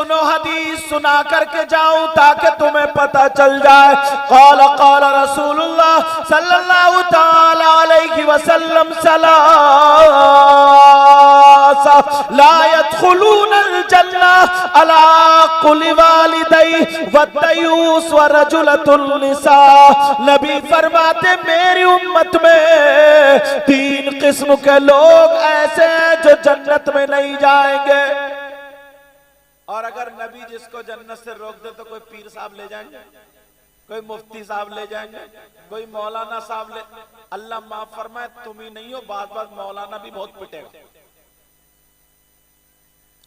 सुनो हदीस सुना करके जाऊं ताकि तुम्हें पता चल जाए। क़ाल क़ाल रसूलुल्लाह सल्लल्लाहु तआला अलैहि वसल्लम सलासा ला यदखुलूनल जन्नह अला कुल्लि वालिदै वद्दयूस व रजुलतुन निसा। नबी फरमाते मेरी उम्मत में 3 किस्म के लोग ऐसे हैं जो जन्नत में नहीं जाएंगे। और अगर नबी जिसको जन्नत से रोक दे तो कोई पीर साहब ले जाएंगे, कोई मुफ्ती साहब ले जाएंगे, कोई मौलाना साहब ले। अल्लाह माफ फरमाए तुम ही नहीं हो, बात बात मौलाना भी बहुत पिटेगा,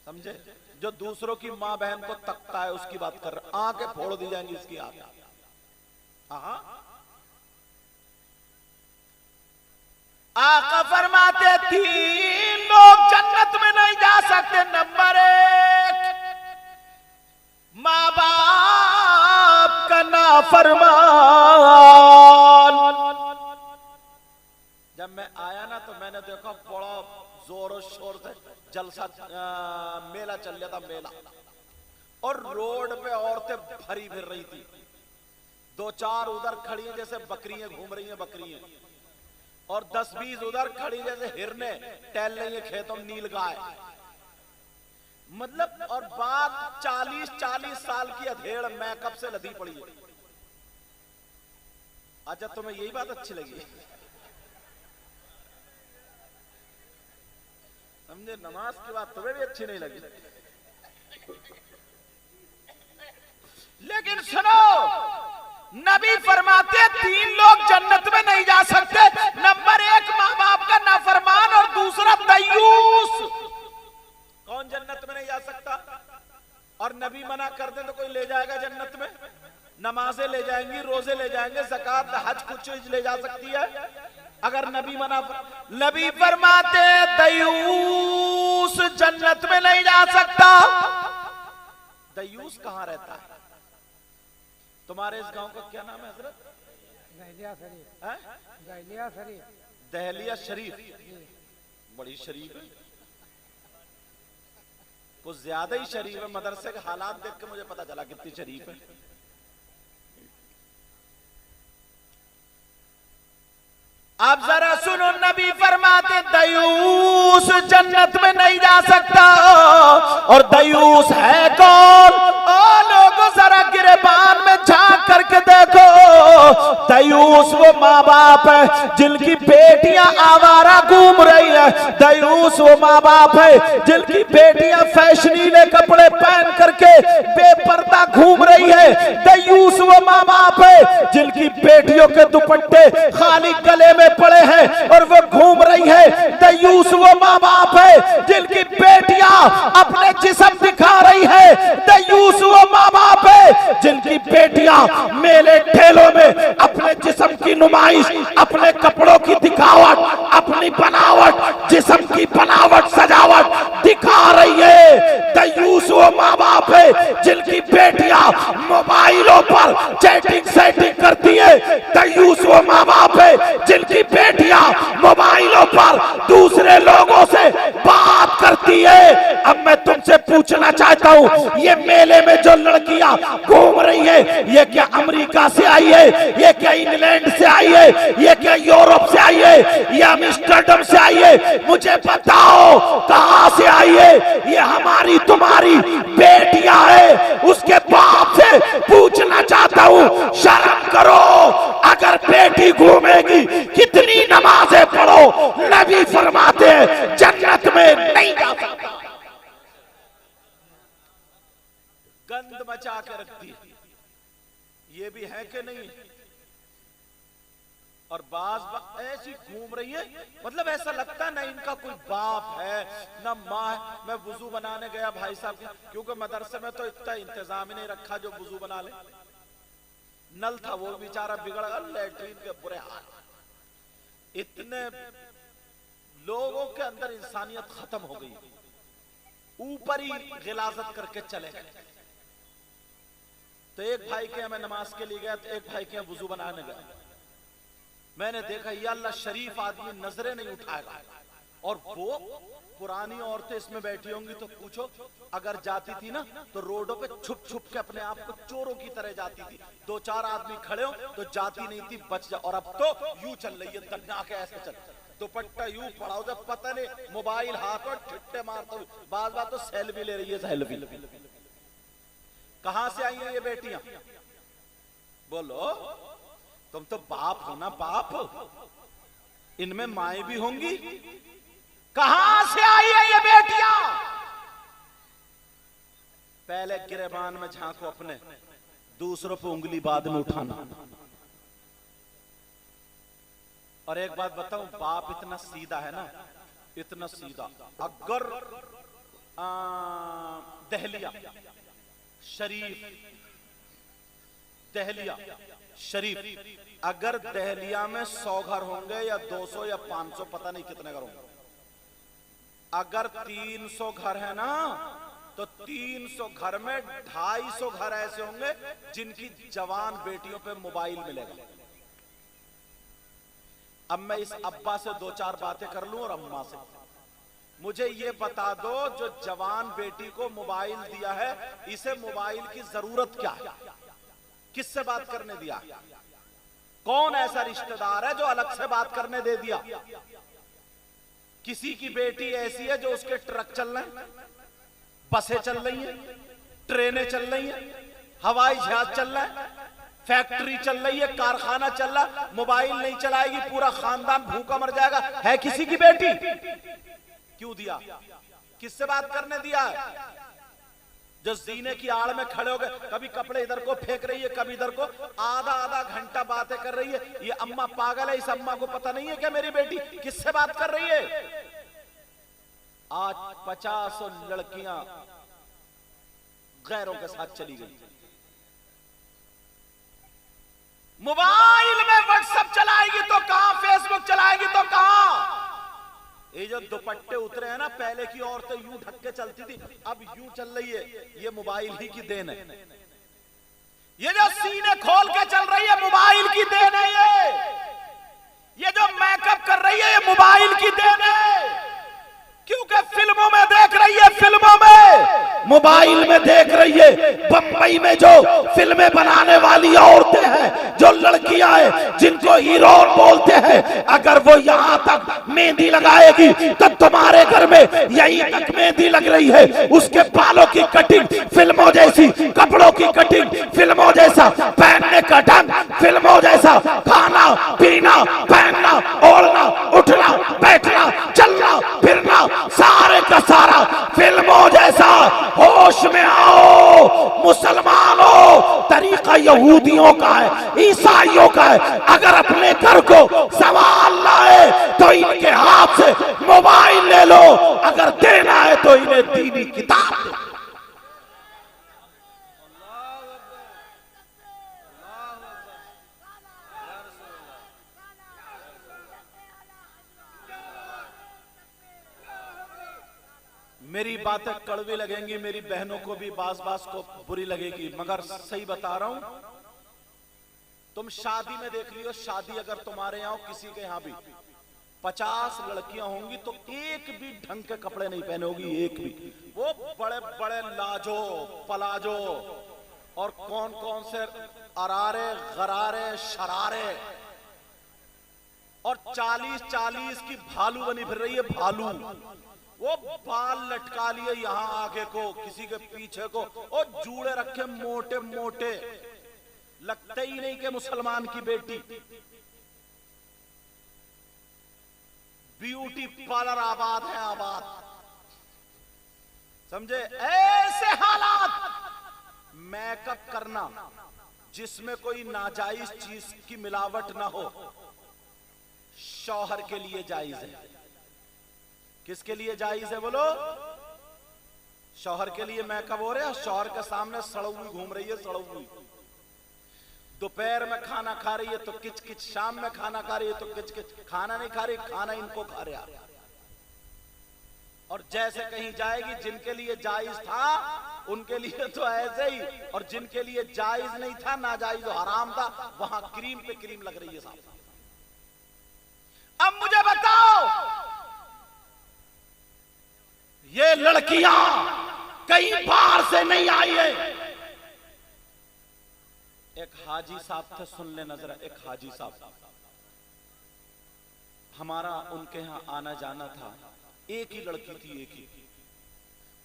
समझे? जो दूसरों की माँ बहन को तकता है उसकी बात कर रहा, आंखें फोड़ दी जाएंगी इसकी। हाँ, आका फरमाते 3 लोग जन्नत में नहीं जा सकते। नंबर 1 माँ बाप का नाफरमान। जब मैं आया ना तो मैंने देखा बड़ा जोर और शोर से जलसा मेला चल रहा था, मेला, और रोड पे औरतें भरी फिर रही थी। 2-4 उधर खड़ी हैं जैसे बकरियां घूम रही हैं, बकरियां, और 10-20 उधर खड़ी जैसे हिरने टहल रही है खेतों में, नील गाय। मतलब और बात 40-40 साल की अधेड़ मेकअप से लदी पड़ी है। अच्छा तुम्हें यही बात अच्छी लगी? समझे? नमाज की बात तुम्हें भी अच्छी नहीं लगी। लेकिन सुनो, नबी फरमाते 3 लोग जन्नत में नहीं जा सकते। नंबर 1 माँ बाप का नाफरमान, और दूसरा दयूस। कौन जन्नत में नहीं जा सकता? और नबी मना कर दे तो कोई ले जाएगा जन्नत में? नमाजें ले जाएंगी, रोजे ले जाएंगे, ज़कात हज कुछ चीज ले जा सकती है। अगर नबी मना, नबी फरमाते दयूस जन्नत में नहीं जा सकता। दयूस कहां रहता है? तुम्हारे इस गांव का क्या नाम है हजरत? दहलिया शरीफ। दहलिया शरीफ। दहलिया शरीफ बड़ी शरीफ है, कुछ ज्यादा ही शरीफ है। मदरसे के हालात देख के मुझे पता चला कितनी शरीफ है। आप जरा सुनो, नबी फरमाते दयूस जन्नत में नहीं जा सकता। और दयूस है कौन? ओ लोगों जरा गिरेबान में झांक करके देखो। दयूस वो माँ बाप है जिनकी बेटियां आवारा घूम रही है। दयूस वो माँ बाप है जिनकी बेटियां फैशनीले कपड़े पहन करके बेपर्दा घूम रही है। दयूस वो माँ बाप है जिनकी बेटियों के दुपट्टे खाली गले में पड़े हैं और वो घूम रही है। दयूस वो माँ बाप है जिनकी बेटियां अपने जिस्म दिखा रही है। दयूस वो माँ बाप है जिनकी बेटियां मेले ठेलों में अपने जिस्म की नुमाइश, अपने कपड़ों की दिखावट, अपनी बनावट, जिस्म की बनावट, सजावट दिखा रही है। दयूस वो माँ बाप है जिनकी बेटियां मोबाइलों पर चैटिंग सेटिंग करती है। दयूस वो माँ बाप है जिनकी बेटियां मोबाइलों पर दूसरे लोगों से बात करती है। अब मैं तुमसे पूछना चाहता हूँ, ये मेले में जो लड़कियां घूम रही है, ये क्या अमेरिका से आई है? ये क्या इंग्लैंड से आई है? ये क्या यूरोप से आई है? या एम्स्टर्डम से आई है? मुझे बताओ कहां से आई है? ये हमारी तुम्हारी बेटियां है। उसके बाप से पूछना चाहता हूँ, शर्म करो। अगर बेटी घूमेगी कितनी नमाजें पढ़ो, नबी फरमाते हैं जन्नत में नहीं जा सकता। गंद मचा के रखती है, ये भी है कि नहीं? और बाज ऐसी घूम रही है, मतलब ऐसा लगता है ना इनका कोई बाप है ना माँ है। मैं वुजू बनाने गया भाई साहब, क्योंकि मदरसे में तो इतना इंतजाम ही नहीं रखा जो वुजू बना ले। नल था वो बेचारा बिगड़ गया, लैट्रीन के बुरे हाल। इतने लोगों के अंदर इंसानियत खत्म हो गई, ऊपर ही गिलाजत करके चले गए। तो एक भाई के मैं नमाज के लिए गया, तो एक भाई के वुजू बनाने गया। मैंने देखा या अल्लाह शरीफ आदमी नजरें नहीं उठाएगा, और वो पुरानी औरतें इसमें बैठी होंगी तो पूछो, अगर जाती थी ना तो रोडों पे छुप छुप के अपने आप को चोरों की तरह जाती थी। 2-4 आदमी खड़े हो तो जाती नहीं थी, बच जा। और अब तो यूं चल रही है, दन्ना के ऐसे चल, दुपट्टा यूं पड़ा हो, जब पता नहीं मोबाइल हाथ और ठिट्टे मारता हुई, बार बार तो सेल्फी ले रही है, सेल्फी। कहां से आई है ये बेटियां? बोलो, तुम तो बाप हो ना, बाप, इनमें माए भी होंगी। कहां से आई है ये बेटियां? पहले गिरेबान में झांको अपने, दूसरों पे उंगली बाद में उठाना। और एक बात बताऊं, बाप इतना सीधा है ना, इतना सीधा, अगर दहलिया शरीफ, दहलिया शरीफ, अगर दहलिया में 100 घर होंगे या 200 या 500, पता नहीं कितने घर होंगे, अगर 300 घर है ना तो 300 घर में 250 घर ऐसे होंगे जिनकी जवान बेटियों पे मोबाइल मिलेगा। अब मैं इस अब्बा से 2-4 बातें कर लूं और अम्मा से, मुझे ये बता दो, जो जवान बेटी को मोबाइल दिया है, इसे मोबाइल की जरूरत क्या है? किससे बात करने दिया? कौन ऐसा रिश्तेदार है जो अलग से बात करने दे दिया? किसी की बेटी ऐसी है जो उसके ट्रक चल रहे हैं, बसें चल रही हैं, ट्रेनें चल रही हैं, हवाई जहाज चल रहा है, फैक्ट्री चल रही है, कारखाना चल रहा, मोबाइल नहीं चलाएगी पूरा खानदान भूखा मर जाएगा। है किसी की बेटी? क्यों दिया? किससे बात करने दिया है? जो जीने की आड़ में खड़े हो गए, कभी कपड़े इधर को फेंक रही है, कभी इधर को, आधा घंटा बातें कर रही है। ये अम्मा पागल है, इस अम्मा को पता नहीं है क्या मेरी बेटी किससे बात कर रही है? आज 50 लड़कियां गैरों के साथ चली गई। मोबाइल में व्हाट्सएप चलाएगी तो कहां, फेसबुक चलाएगी तो कहां? ये जो दुपट्टे उतरे हैं ना, पहले की औरतें यूं ढक के चलती थी, अब यूं चल रही है, ये मोबाइल ही की देन है। ये जो सीने खोल के चल रही है, मोबाइल की देन है। ये जो मेकअप कर रही है, ये मोबाइल की देन है। क्योंकि फिल्मों में देख रही है, फिल्मों में, मोबाइल में देख रही है। बंबई में जो फिल्में बनाने वाली औरतें हैं, जो लड़कियां हैं, जिनको हीरोइन बोलते हैं, अगर वो यहां तक मेहंदी लगाएगी तो तुम्हारे घर में यहीं तक मेहंदी लग रही है। उसके बालों की कटिंग फिल्मों जैसी, कपड़ों की कटिंग फिल्मों जैसा, पहनने का ढंग फिल्मों जैसा, खाना पीना, पहनना, ओढ़ना, उठना, बैठना, चलना, फिरना, सारे का सारा फिल्मों जैसा। होश में आओ मुसलमानों, तरीका यहूदियों का है, ईसाइयों का है। अगर अपने घर को सवाल लाए तो इनके हाथ से मोबाइल ले लो, अगर देना है तो इन्हें दीनी किताब दो। मेरी बातें कड़वी लगेंगी, मेरी बहनों को भी बास को बुरी लगेगी, मगर सही बता रहा हूं। तुम शादी में देख लियो, शादी अगर तुम्हारे यहां किसी के यहां भी 50 लड़कियां होंगी तो एक भी ढंग के कपड़े नहीं पहने होगी, एक भी। वो बड़े बड़े लाजो पलाजो और कौन कौन से अरारे गरारे शरारे, और 40 की भालू बनी फिर रही है, भालू। वो बाल लटका लिए यहां आगे को, किसी के पीछे को, और जूड़े रखे मोटे मोटे, लगते ही नहीं कि मुसलमान की बेटी। ब्यूटी पार्लर आबाद है, आबाद, समझे? ऐसे हालात। मेकअप करना जिसमें कोई नाजायज चीज की मिलावट ना हो, शौहर के लिए जायज है। किसके लिए जायज है बोलो? शौहर के लिए मेकअप हो रहा है। शौहर के सामने सड़ौई घूम रही है, सड़ौई। दोपहर में खाना खा रही है तो किच किच, शाम में खाना खा रही है तो किच किच। खाना नहीं खा रही, खाना इनको खा रहा। और जैसे कहीं जाएगी, जिनके लिए जायज था उनके लिए तो ऐसे ही, और जिनके लिए जायज नहीं था, नाजायज हराम था, वहां क्रीम पे क्रीम लग रही है साहब। अब मुझे बताओ, ये लड़कियां कई बार से नहीं आई है। एक हाजी साहब थे, सुन ले नजर, एक हाजी साहब, हमारा उनके यहां आना जाना था। एक ही लड़की थी, एक ही।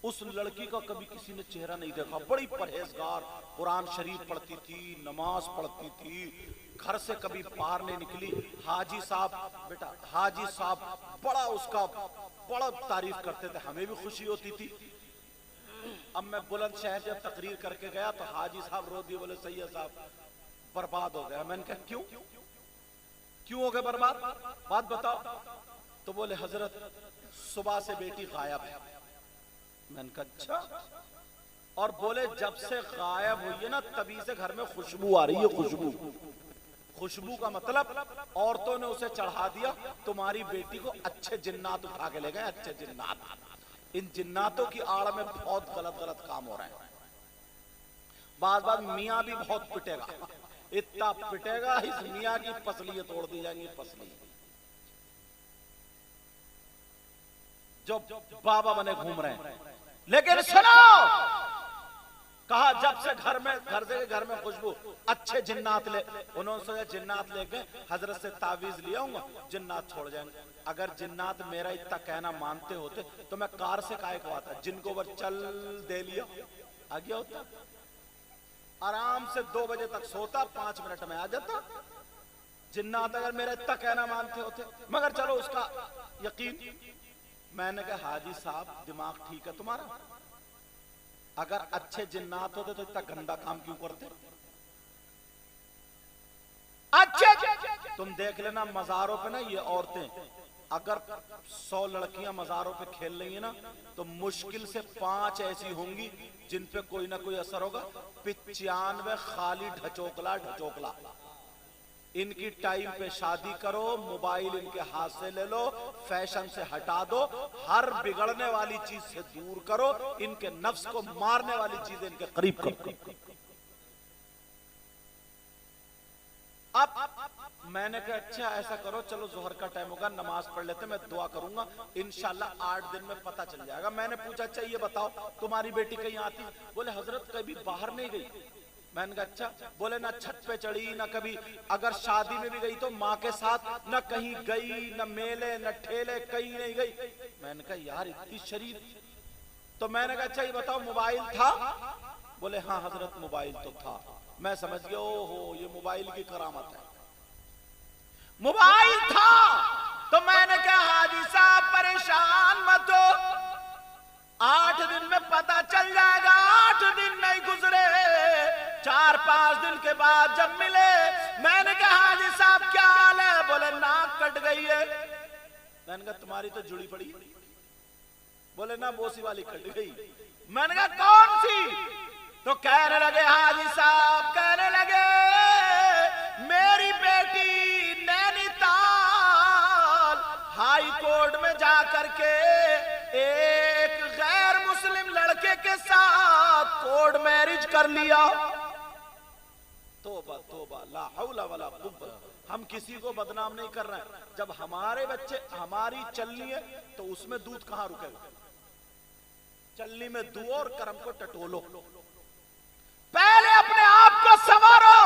उस लड़की का कभी किसी ने चेहरा नहीं देखा। बड़ी परहेजगार, कुरान शरीफ पढ़ती थी, नमाज पढ़ती थी, घर से कभी बाहर नहीं निकली। हाजी साहब, बेटा हाजी साहब बड़ा उसका बड़ा तारीफ करते थे, हमें भी खुशी होती थी। अब मैं बुलंदशहर जब तकरीर करके गया तो हाजी साहब रो दिए, बोले सैयद साहब बर्बाद हो गया। मैंने कहा क्यों हो गए बर्बाद, बात बताओ। तो बोले हजरत सुबह से बेटी गायब है। मैंने कहा अच्छा। और बोले जब से गायब हुई है ना तभी से घर में खुशबू आ रही है। खुशबू का मतलब औरतों ने उसे चढ़ा दिया, तुम्हारी बेटी को अच्छे जिन्नात उठा के ले गए, अच्छे जिन्नात। इन जिन्नातों की आड़ में बहुत गलत काम हो रहा है। बात मियाँ भी बहुत पिटेगा, इतना पिटेगा इस मियाँ की पसलियां तोड़ दी जाएंगी, पसली जो बाबा बने घूम रहे हैं। लेकिन सुनो, कहा जब से घर में खुशबू, अच्छे जिन्नात ले। उन्होंने सोचा जिन्नात ले गए, हजरत से तावीज लिया हूँ, जिन्नात छोड़ जाएंगे। अगर जिन्नात मेरा इतना कहना मानते होते तो मैं कार से काहे को आता, जिनको वो चल दे लिया आ गया होता, आराम से 2 बजे तक सोता, 5 मिनट में आ जाता। जिन्नात अगर मेरा इतना कहना मानते होते, मगर चलो उसका यकीन। मैंने कहा हाजी साहब दिमाग ठीक है तुम्हारा, अगर अच्छे जिन्नात होते तो इतना गंदा काम क्यों करते। अच्छे तुम देख लेना मजारों पे ना, ये औरतें अगर 100 लड़कियां मजारों पे खेल रही है ना तो मुश्किल से 5 ऐसी होंगी जिन पे कोई ना कोई असर होगा। 95 खाली ढचोकला। इनकी टाइम पे शादी करो, मोबाइल इनके हाथ से ले लो, फैशन से हटा दो, हर बिगड़ने वाली चीज से दूर करो, इनके नफ्स को मारने वाली चीजें इनके करीब करो। अब मैंने कहा अच्छा ऐसा करो, चलो जोहर का टाइम होगा, नमाज पढ़ लेते, मैं दुआ करूंगा, इंशाल्लाह 8 दिन में पता चल जाएगा। मैंने पूछा अच्छा ये बताओ तुम्हारी बेटी कहीं आती? बोले हजरत कभी बाहर नहीं गई। मैंने कहा अच्छा। बोले ना छत पे चढ़ी, ना कभी अगर शादी में भी गई तो माँ के साथ, न कहीं गई, न मेले न ठेले, कहीं नहीं गई। मैंने कहा यार इतनी शरीफ। तो मैंने कहा अच्छा ये बताओ मोबाइल था? बोले हाँ हजरत मोबाइल तो था। मैं समझ गया ओहो ये मोबाइल की करामत है, मोबाइल था। तो मैंने कहा हाजी साहब परेशान मत हो, 8 दिन में पता चल जाएगा। 8 दिन नहीं गुजरे, 4-5 दिन के बाद जब मिले, मैंने कहा हाजी साहब क्या हाल है? बोले नाक कट गई है। मैंने कहा तुम्हारी तो जुड़ी पड़ी। बोले ना बोसी वाली कट गई। मैंने कहा कौन सी? तो कहने लगे हाजी साहब, कहने लगे मेरी बेटी नैनीताल हाई कोर्ट में जाकर के एक गैर मुस्लिम लड़के के साथ कोर्ट मैरिज कर लिया। तौबा तौबा, ला हौला वला कुव्वत। हम किसी को बदनाम नहीं कर रहे हैं। जब हमारे बच्चे हमारी चलनी है तो उसमें दूध कहां रुकेगा? चलनी में दुओ और कर्म को टटोलो। पहले अपने आप को संवारो।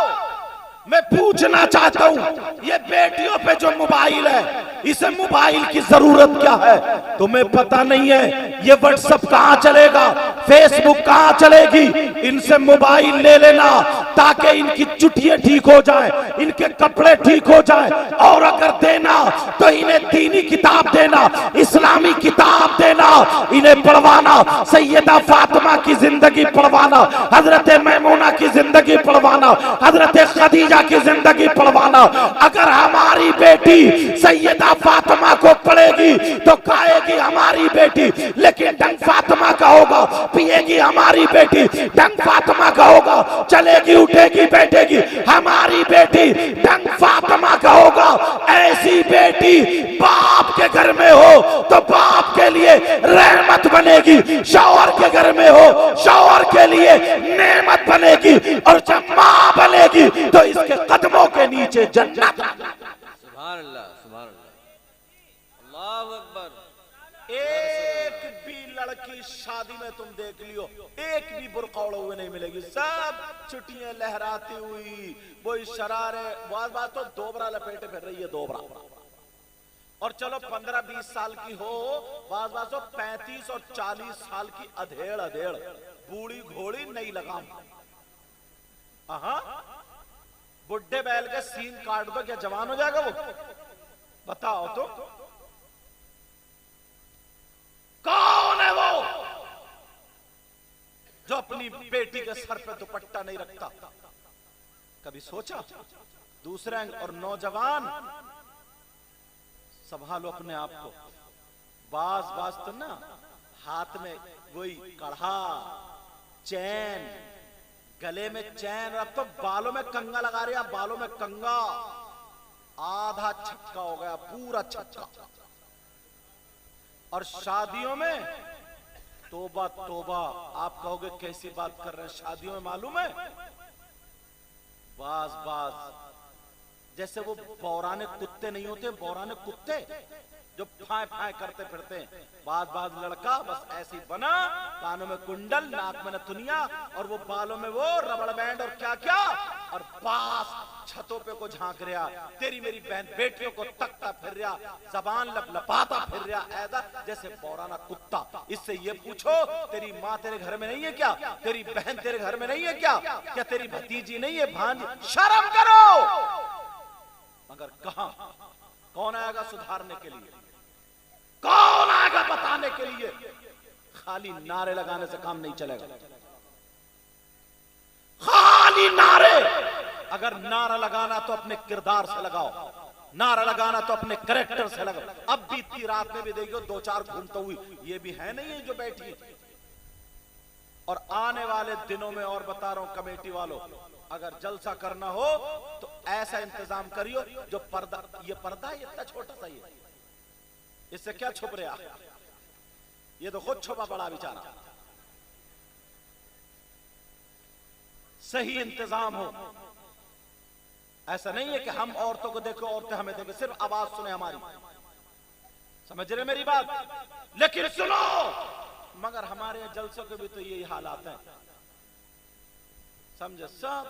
मैं पूछना चाहता हूं ये बेटियों पे जो मोबाइल है, इसे मोबाइल की जरूरत क्या है? तुम्हें पता नहीं है ये व्हाट्सएप कहां चलेगा, फेसबुक कहां चलेगी। इनसे मोबाइल ले लेना ताकि इनकी चुटियां ठीक हो जाए, इनके कपड़े ठीक हो जाए। और अगर देना तो इन्हें दीनी किताब देना, इस्लामी किताब देना, इन्हें पढ़वाना, सैयदा फातिमा की जिंदगी पढ़वाना, हजरत मैमूना की जिंदगी पढ़वाना, हजरत खदीजा की जिंदगी पढ़वाना। अगर हमारी बेटी सैयदा फातिमा को पढ़ेगी तो खाएगी हमारी बेटी, लेकिन ढंग फातिमा का होगा। पिएगी हमारी बेटी, ढंग फातिमा का होगा। चलेगी उठेगी बैठेगी हमारी बेटी, ढंग फातिमा का होगा। ऐसी बेटी बाप के घर में हो तो बाप के लिए रहमत बनेगी, शौहर के घर में हो शौहर के लिए नेमत बनेगी, और जब मां बनेगी तो इसके कदमों के नीचे जन्नत। सुभान अल्लाह, सुभान अल्लाह, अल्लाहु अकबर। एक भी लड़की शादी में तुम देख लियो, एक भी बुर्का ओढ़े हुए नहीं मिलेगी, सब छुट्टियां लहराती हुई, वही शरारे, बात तो दोबरा लपेटे फिर रही है, दोबरा। और चलो 15-20 साल की हो, बात तो 35 और 40 साल की अधेड़ अधेड़ बूढ़ी घोड़ी नहीं लगाम। बुढ़े बैल के सीन काट दो, क्या जवान हो जाएगा वो? बताओ तो कौन है वो जो अपनी बेटी के सर पे दुपट्टा नहीं रखता? कभी सोचा? दूसरे और नौजवान संभालो अपने आप को। बाज तो ना, हाथ में वही कढ़ा, चैन, गले में चैन, अब तो बालों में कंगा लगा रहे, बालों में कंगा, आधा छक्का हो गया, पूरा छक्का। और शादियों में तोबा तोबा, आप कहोगे कैसी बात कर रहे हैं? शादियों में मालूम है, बाज जैसे वो पौराणिक कुत्ते नहीं होते, पौराणिक कुत्ते जो फाय फाय करते फिरते हैं, बाज लड़का बस ऐसी बना, कानों में कुंडल, नाक में नथुनिया, और वो बालों में वो रबड़ बैंड और क्या क्या, और बास छतों पे को झांक रहा, तेरी मेरी बहन बेटियों को तकता फिर रहा, जबान लपलपाता फिर रहा, ऐसा जैसे पौराना कुत्ता। इससे ये पूछो, तेरी माँ तेरे घर में नहीं है क्या? तेरी बहन तेरे घर में नहीं है क्या? क्या तेरी भतीजी नहीं है, भांजी? शर्म करो। मगर कहां, कौन आएगा सुधारने के लिए? कौन आएगा बताने के लिए? खाली नारे लगाने से काम नहीं चलेगा, खाली नारे। अगर नारा लगाना तो अपने किरदार से लगाओ, नारा लगाना तो अपने कैरेक्टर से लगाओ। अब बीती रात में भी देखियो 2-4 घूमते हुई, ये भी है नहीं जो बैठी। और आने वाले दिनों में और बता रहा हूं कमेटी वालों, अगर जलसा करना हो तो ऐसा इंतजाम करियो जो पर्दा, ये पर्दा है इतना छोटा सा, ये इससे क्या छुप रहा? ये तो खुद छुपा पड़ा बेचारा। सही इंतजाम हो, ऐसा नहीं है कि हम औरतों को देखो, औरतें हमें देखो, सिर्फ आवाज सुने हमारी। समझ रहे मेरी बात? लेकिन सुनो, मगर हमारे जलसों के भी तो यही हालात हैं। समझे? सब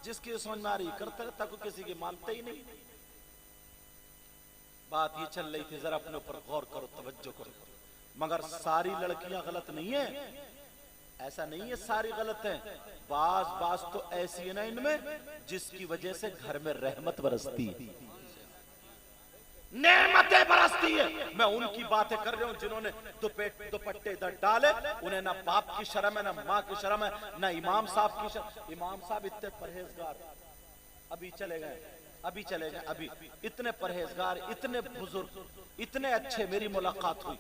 जिसकी समझ में आ रही करते रहता, को किसी की मानते ही नहीं। बात ये चल रही थी, जरा अपने ऊपर गौर करो, तवज्जो करो। मगर सारी लड़कियां गलत नहीं है, ऐसा नहीं है सारी गलत हैं। बाज तो ऐसी है ना इनमें, जिसकी वजह से घर में रहमत बरसती है, नेमतें बरसती है। मैं उनकी बातें कर रहा हूं जिन्होंने दुपट्टे इधर डाले, उन्हें ना बाप की शर्म है, ना माँ की शर्म है, ना इमाम साहब की शर्म। इमाम साहब इतने परहेजगार, अभी चले गए, अभी इतने परहेजगार, इतने बुजुर्ग, इतने अच्छे, मेरी मुलाकात हुई।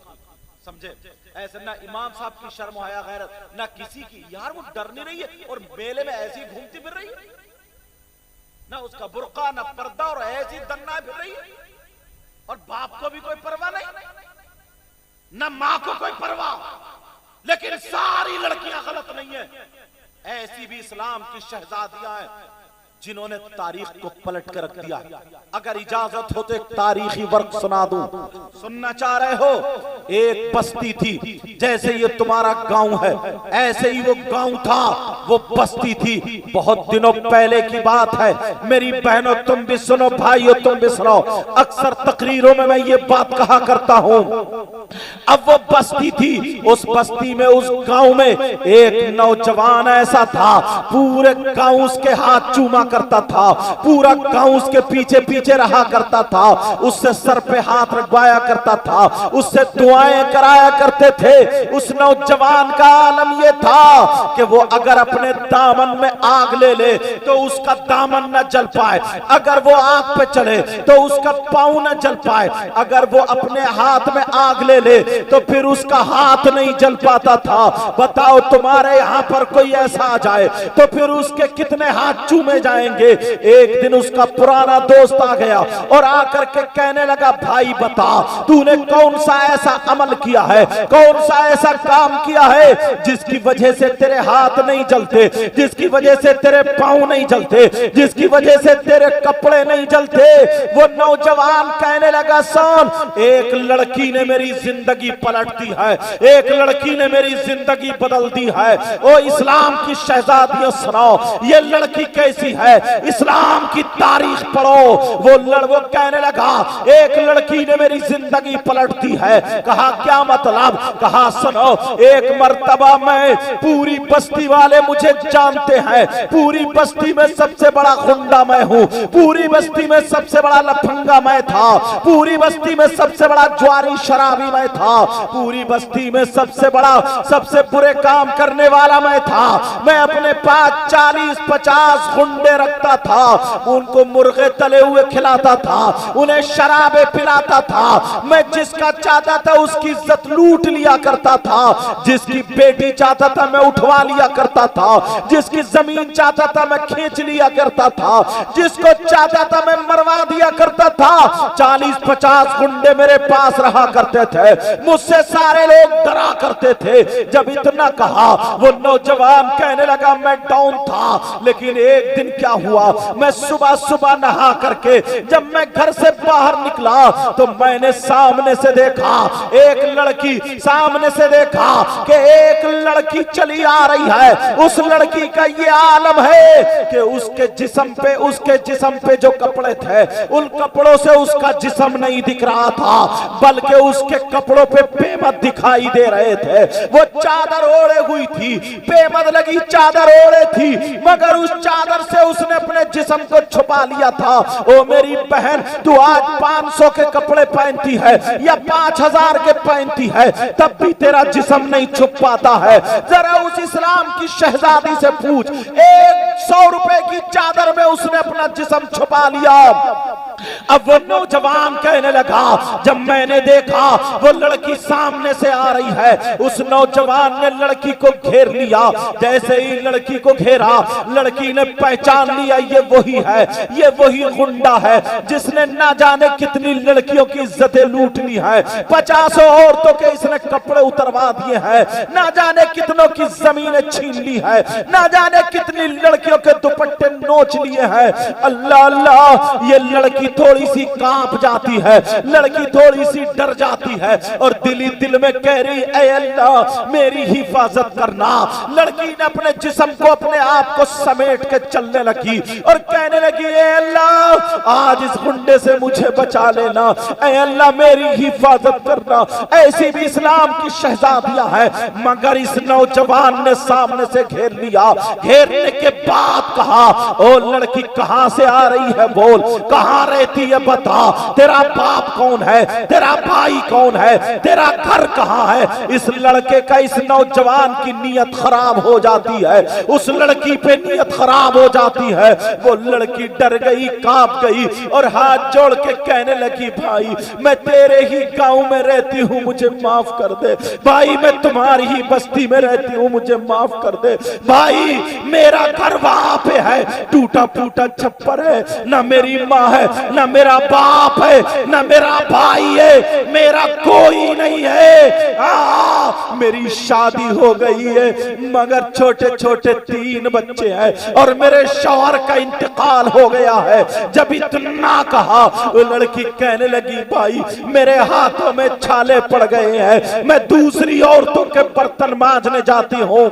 समझे? ऐसे ना इमाम साहब की शर्म हया गैरत, ना किसी की। यार वो डर नहीं रही है, और मेले में ऐसी घूमती फिर रही है, ना उसका बुर्का ना पर्दा, और ऐसी दन्ना फिर रही है। और बाप को भी कोई परवाह नहीं, ना माँ को कोई परवाह। लेकिन सारी लड़कियां गलत नहीं है, ऐसी भी इस्लाम की शहजादियां हैं जिन्होंने तारीख को पलट कर रख दिया। अगर इजाजत हो तो एक तारीखी वर्क सुना दूं, सुनना चाह रहे हो? एक बस्ती थी, जैसे ये तुम्हारा गांव है, ऐसे ही वो गांव था, वो बस्ती थी। बहुत दिनों पहले की बात है, मेरी बहनों तुम भी सुनो, भाइयों तुम भी सुनो। अक्सर तकरीरों में मैं ये बात कहा करता हूं। अब वो बस्ती थी, उस बस्ती में, उस गांव में एक नौजवान ऐसा था, पूरे गांव उसके हाथ चूमा करता था, पूरा गांव उसके पीछे पीछे रहा करता था, उससे सर पे हाथ रखवाया करता था, उससे दुआएं कराया करते थे। उस नौजवान का आलम यह था कि वो अगर अपने दामन में आग ले ले तो उसका दामन न जल पाए, अगर वो आग पे चढ़े तो उसका पांव न जल पाए, अगर वो अपने हाथ में आग ले ले तो फिर उसका हाथ नहीं जल पाता था। बताओ तुम्हारे यहां पर कोई ऐसा आ जाए तो फिर उसके कितने हाथ चूमे जाएंगे? एक दिन उसका पुराना दोस्त आ गया और आकर के कहने लगा, भाई बता तूने कौन सा ऐसा अमल किया है, कौन सा ऐसा काम किया है जिसकी वजह से तेरे हाथ नहीं जल जलते, जिसकी वजह से तेरे पांव नहीं जलते, जिसकी वजह से तेरे कपड़े नहीं जलते। वो नौजवान कहने लगा सुन, एक लड़की ने मेरी जिंदगी पलट दी है, एक लड़की ने मेरी जिंदगी बदल दी है। ओ इस्लाम की शहजादियों सुनाओ, ये लड़की कैसी है, इस्लाम की तारीख पढ़ो। वो कहने लगा एक लड़की ने मेरी जिंदगी पलट दी है। कहा क्या मतलब? कहा सुनो, एक मर्तबा मैं, पूरी बस्ती वाले मुझे जानते हैं, पूरी बस्ती में सबसे बड़ा गुंडा मैं हूँ, पूरी बस्ती में सबसे बड़ा लफंगा मैं था, पूरी बस्ती में सबसे बड़ा ज्वारी शराबी मैं था, पूरी बस्ती में सबसे बड़ा, सबसे बुरे काम करने वाला मैं था। मैं अपने पास 40-50 गुंडे रखता था, उनको मुर्गे तले हुए खिलाता था, उन्हें शराबे पिलाता था। मैं जिसका चाहता था उसकी इज्जत लूट लिया करता था, जिसकी बेटी चाहता था मैं उठवा लिया करता था, जिसकी जमीन चाहता था मैं खींच लिया करता था, जिसको चाहता था मैं मरवा दिया करता था। 40-50 गुंडे मेरे पास रहा करते थे, मुझसे सारे लोग डरा करते थे। जब इतना कहा, वो नौजवान कहने लगा मैं डाउन था, लेकिन एक दिन क्या हुआ, मैं सुबह सुबह नहा करके जब मैं घर से बाहर निकला तो मैंने सामने से देखा एक लड़की, सामने से देखा कि एक लड़की चली आ रही है। उस लड़की का ये आलम है कि उसके जिस्म पे जो कपड़े थे, उन कपड़ों से उसका जिस्म नहीं दिख रहा था, बल्कि उसके कपड़ों पे पेमद दिखाई दे रहे थे। वो चादर ओढ़े हुई थी, पेमद लगी चादर ओढ़े थी, मगर उस चादर से उसने अपने जिस्म को छुपा लिया था। ओ मेरी बहन, तू आज 500 के कपड़े पहनती है या 5000 के पहनती है, तब भी तेरा जिस्म नहीं छुप पाता है। जरा उस इस्लाम की शहजादी से पूछ, 100 रुपए की चादर में उसने अपना जिस्म छुपा लिया। अब वो नौजवान कहने लगा, जब मैंने देखा वो लड़की सामने से आ रही है, उस नौजवान ने लड़की को घेर लिया। जैसे ही लड़की को घेरा, लड़की ने पहचान लिया ये वही है, ये वही गुंडा है जिसने ना जाने कितनी लड़कियों की इज्जतें लूट ली है, 50 औरतों के इसने कपड़े उतरवा दिए हैं, ना जाने कितनों की जमीनें छीन ली है, ना जाने कितनी लड़कियों के दुपट्टे नोच लिए हैं। अल्लाह अल्लाह, ये लड़की थोड़ी सी कांप जाती है, लड़की थोड़ी सी डर जाती है और दिल ही दिल में कह रही ऐ अल्लाह मेरी हिफाजत करना। लड़की ने अपने जिस्म को, अपने आप को समेट के चलने लगी और कहने लगी ऐ अल्लाह आज इस गुंडे से मुझे बचा लेना, ऐ अल्लाह मेरी हिफाजत करना। ऐसी भी इस्लाम की शहजादियां हैं, मगर इस नौजवान ने सामने से घेर लिया। घेरने के बाद कहा, ओ लड़की कहां से आ रही है, बोल कहां रहती है, बता, तेरा बाप कौन है, तेरा भाई कौन है, तेरा घर कहां है। इस लड़के का, इस नौजवान की नीयत खराब हो जाती है, उस लड़की पे नीयत खराब हो जाती है। वो लड़की डर गई, कांप गई और हाथ जोड़ के कहने लगी भाई मैं तेरे ही गांव में रहती हूँ, मुझे माफ कर दे भाई, मैं तुम्हारी ही बस्ती में रहती हूँ, मुझे माफ कर दे भाई, मेरा घर वहां पे है, टूटा फूटा छप्पर है, ना मेरी माँ है, ना मेरा बाप है, ना मेरा भाई है, मेरा कोई नहीं है। मेरी शादी हो गई है मगर छोटे छोटे 3 बच्चे हैं और मेरे शौहर का इंतकाल हो गया है। जब इतना कहा, वो लड़की कहने लगी भाई मेरे हाथों में छाले पड़ गए हैं, मैं दूसरी औरतों के बर्तन मांजने जाती हूँ,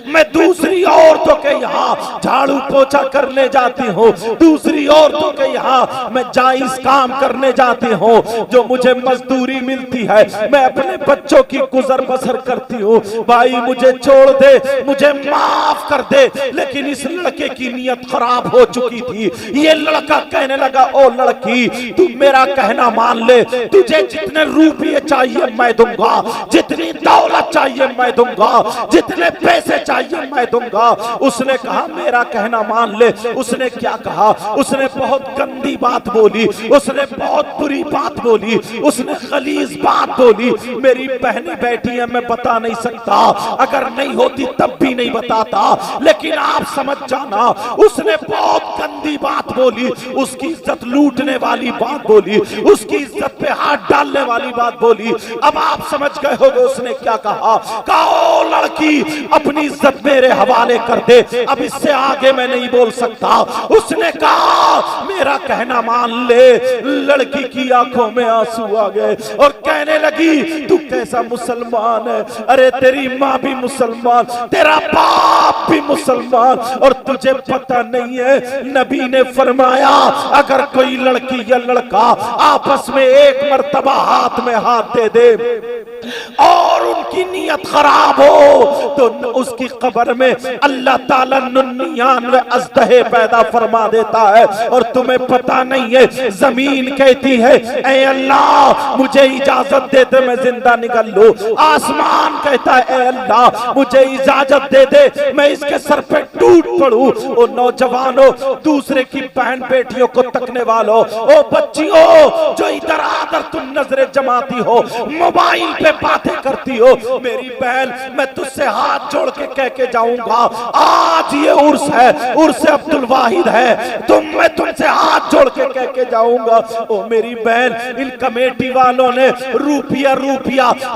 मैं दूसरी औरतों के यहाँ झाड़ू पोछा करने जाती हूँ, दूसरी औरतों के यहाँ मैं जायज काम करने जाती हूँ, जो मुझे मजदूरी मिलती है मैं अपने बच्चों की गुजर बसर करती हूँ। भाई मुझे छोड़ दे, मुझे माफ कर दे। लेकिन इस लड़के की नीयत खराब हो चुकी थी। ये लड़का कहने लगा, ओ लड़की तू मेरा कहना मान ले, तुझे जितने रुपये चाहिए मैं दूंगा, जितनी दौलत चाहिए मैं दूंगा, जितने पैसे चाहिए मैं दूंगा। उसने कहा मेरा कहना मान ले। उसने क्या कहा, उसने बहुत गंदी बात बोली, उसने बहुत बुरी बात बोली, उसने गलीज बात बोली। मेरी बहनें बैठी है, मैं बता नहीं सकता, अगर नहीं होती तब भी नहीं बताता, लेकिन आप समझ जाना उसने बहुत गंदी बात बोली, उसकी इज्जत लूटने वाली बात बोली, उसकी इज्जत पे हाथ डालने वाली बात बोली। अब आप समझ गए होगे उसने क्या कहा। कहा लड़की अपनी इज्जत मेरे हवाले कर दे, अब इससे आगे मैं नहीं बोल सकता। उसने कहा मेरा कहना मान ले। लड़की की आंखों में आंसू आ गए और कहने लगी तू कैसा मुसलमान है? अरे तेरी माँ भी मुसलमान, तेरा बाप भी मुसलमान, और तुझे पता नहीं है नबी ने फरमाया अगर कोई लड़की या लड़का आपस में एक मर्तबा हाथ में हाथ दे दे और उनकी नीयत खराब हो तो उसकी कब्र में अल्लाह ताला 99 अज़दहे पैदा फरमा देता है। और तुम्हें पता नहीं है जमीन कहती है ऐ अल्लाह मुझे इजाजत दे दे मैं जिंदा निकल लूं, आसमान कहता है ऐ अल्लाह मुझे इजाजत दे दे मैं इसके सर पे टूट पड़ूं। ओ नौजवानों, दूसरे की बहन बेटियों को तकने वालों, ओ बच्चियों जो इधर आकर तुम नजरें जमाती हो, मोबाइल पे बातें करती हो, मेरी बहन मैं तुझसे हाथ जोड़ के कह के जाऊंगा आज ये उर्स है, उर्स अब्दुल वाहिद है, मैं तुमसे हाथ जोड़ के कह के जाऊंगा। ओ मेरी बहन, इन कमेटी वालों ने रुपया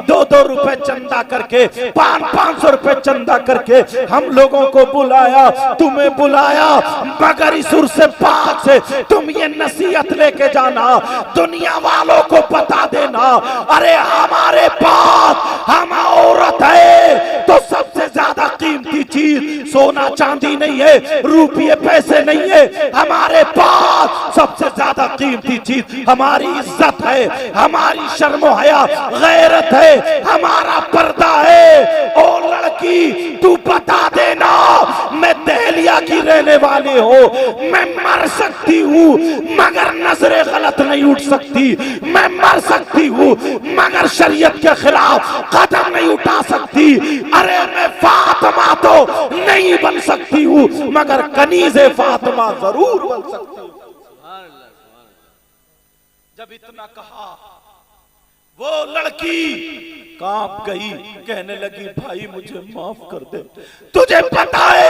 2-2 रुपए चंदा करके 500 रुपए चंदा करके हम लोगों को बुलाया, तुम्हें बुलाया, मगर इस उर्स पाक से तुम ये नसीहत लेके जाना, दुनिया वालों को बता देना अरे हमारे पास हम औरत है तो सबसे ज्यादा कीमती चीज सोना चांदी नहीं है, रुपये पैसे नहीं है, हमारे पास सबसे ज्यादा कीमती चीज हमारी इज्जत है, हमारी शर्म हया गैरत है, हमारा पर्दा है। ओ लड़की तू बता देना मैं दहलिया की रहने वाली हो, मैं मर सकती हूँ मगर नजरें गलत नहीं उठ सकती, मैं मर सकती हूँ मगर शरीयत के खिलाफ कदम नहीं उठा सकती। अरे मैं फातिमा तो नहीं बन सकती हूँ मगर कनीज़े फातिमा जरूर बन सकती हूँ। जब इतना कहा वो लड़की कांप गई, कहने लगी भाई मुझे माफ कर दे। तुझे पता है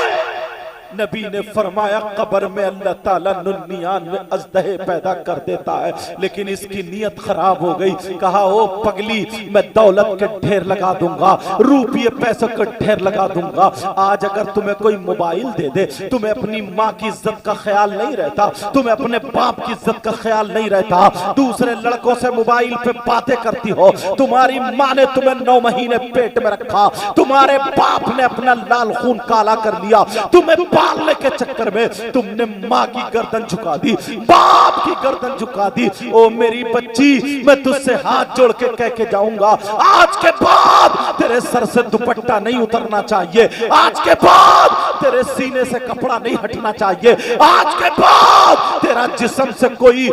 नबी ने फरमाया कब्र में अल्लाह ताला 99 अज़दहे पैदा कर देता है, लेकिन इसकी नीयत खराब हो गई। कहा ओ पगली मैं दौलत के ढेर लगा दूंगा, रुपये पैसों के ढेर लगा दूंगा। आज अगर तुम्हें कोई मोबाइल दे दे, तुम्हें अपनी माँ की इज्जत का ख्याल नहीं रहता, तुम्हें अपने बाप की इज्जत का ख्याल नहीं रहता, दूसरे लड़कों से मोबाइल पे बातें करती हो, तुम्हारी माँ ने तुम्हें 9 महीने पेट में रखा, तुम्हारे बाप ने अपना लाल खून काला कर लिया, तुम्हें पालने के चक्कर में तुमने माँ की गर्दन झुका दी, बाप की गर्दन झुका दी। ओ मेरी बच्ची मैं तुझसे हाथ जोड़ के कह के जाऊंगा आज के बाद तेरे सर से दुपट्टा नहीं उतरना चाहिए, आज के बाद तेरे सीने से कपड़ा नहीं हटना चाहिए, आज के बाद तेरा जिस्म से कोई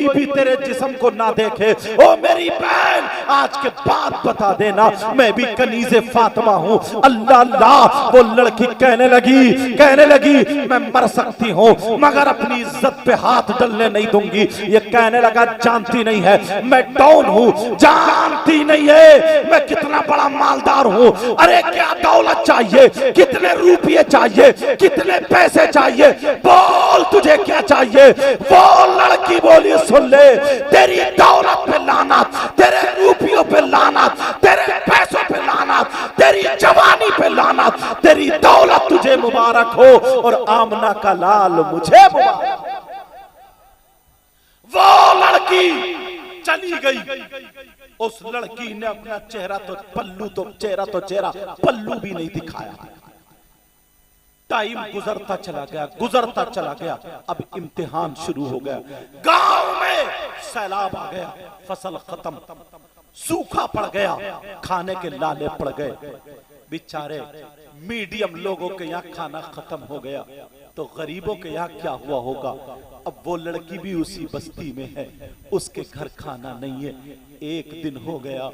भी तेरे जिस्म को ना देखे। ओ मेरी बहन आज के बाद बता देना मैं भी कनीज़े फातिमा हूँ। अल्लाह अल्लाह वो लड़की कहने लगी मैं मर सकती हूँ मगर अपनी इज्जत पे हाथ डलने नहीं दूंगी। ये कहने लगा जानती नहीं है मैं डॉन हूँ, जानती नहीं है मैं कितना बड़ा मालदार हूँ। अरे क्या दौलत चाहिए, कितने रुपये चाहिए, कितने पैसे चाहिए, बोल तुझे क्या चाहिए। वो लड़की बोली सुन ले तेरी दौलत पे लानत, तेरे रुपयों पे लानत, तेरे पैसों पे लानत, तेरी जवानी पे लानत, तेरी दौलत तुझे मुबारक हो और आमना का लाल मुझे मुबारक। वो लड़की चली गई। उस लड़की ने अपना चेहरा तो पल्लू भी नहीं दिखाया। टाइम गुजरता चला गया। अब इम्तिहान शुरू हो गया। गांव में सैलाब आ गया, फसल खत्म, सूखा पड़ गया, खाने के लाले पड़ गए। बेचारे मीडियम लोगों के यहाँ खाना खत्म हो गया तो गरीबों के यहाँ क्या हुआ होगा। अब वो लड़की भी उसी बस्ती में है, उसके घर खाना नहीं है। एक दिन हो गया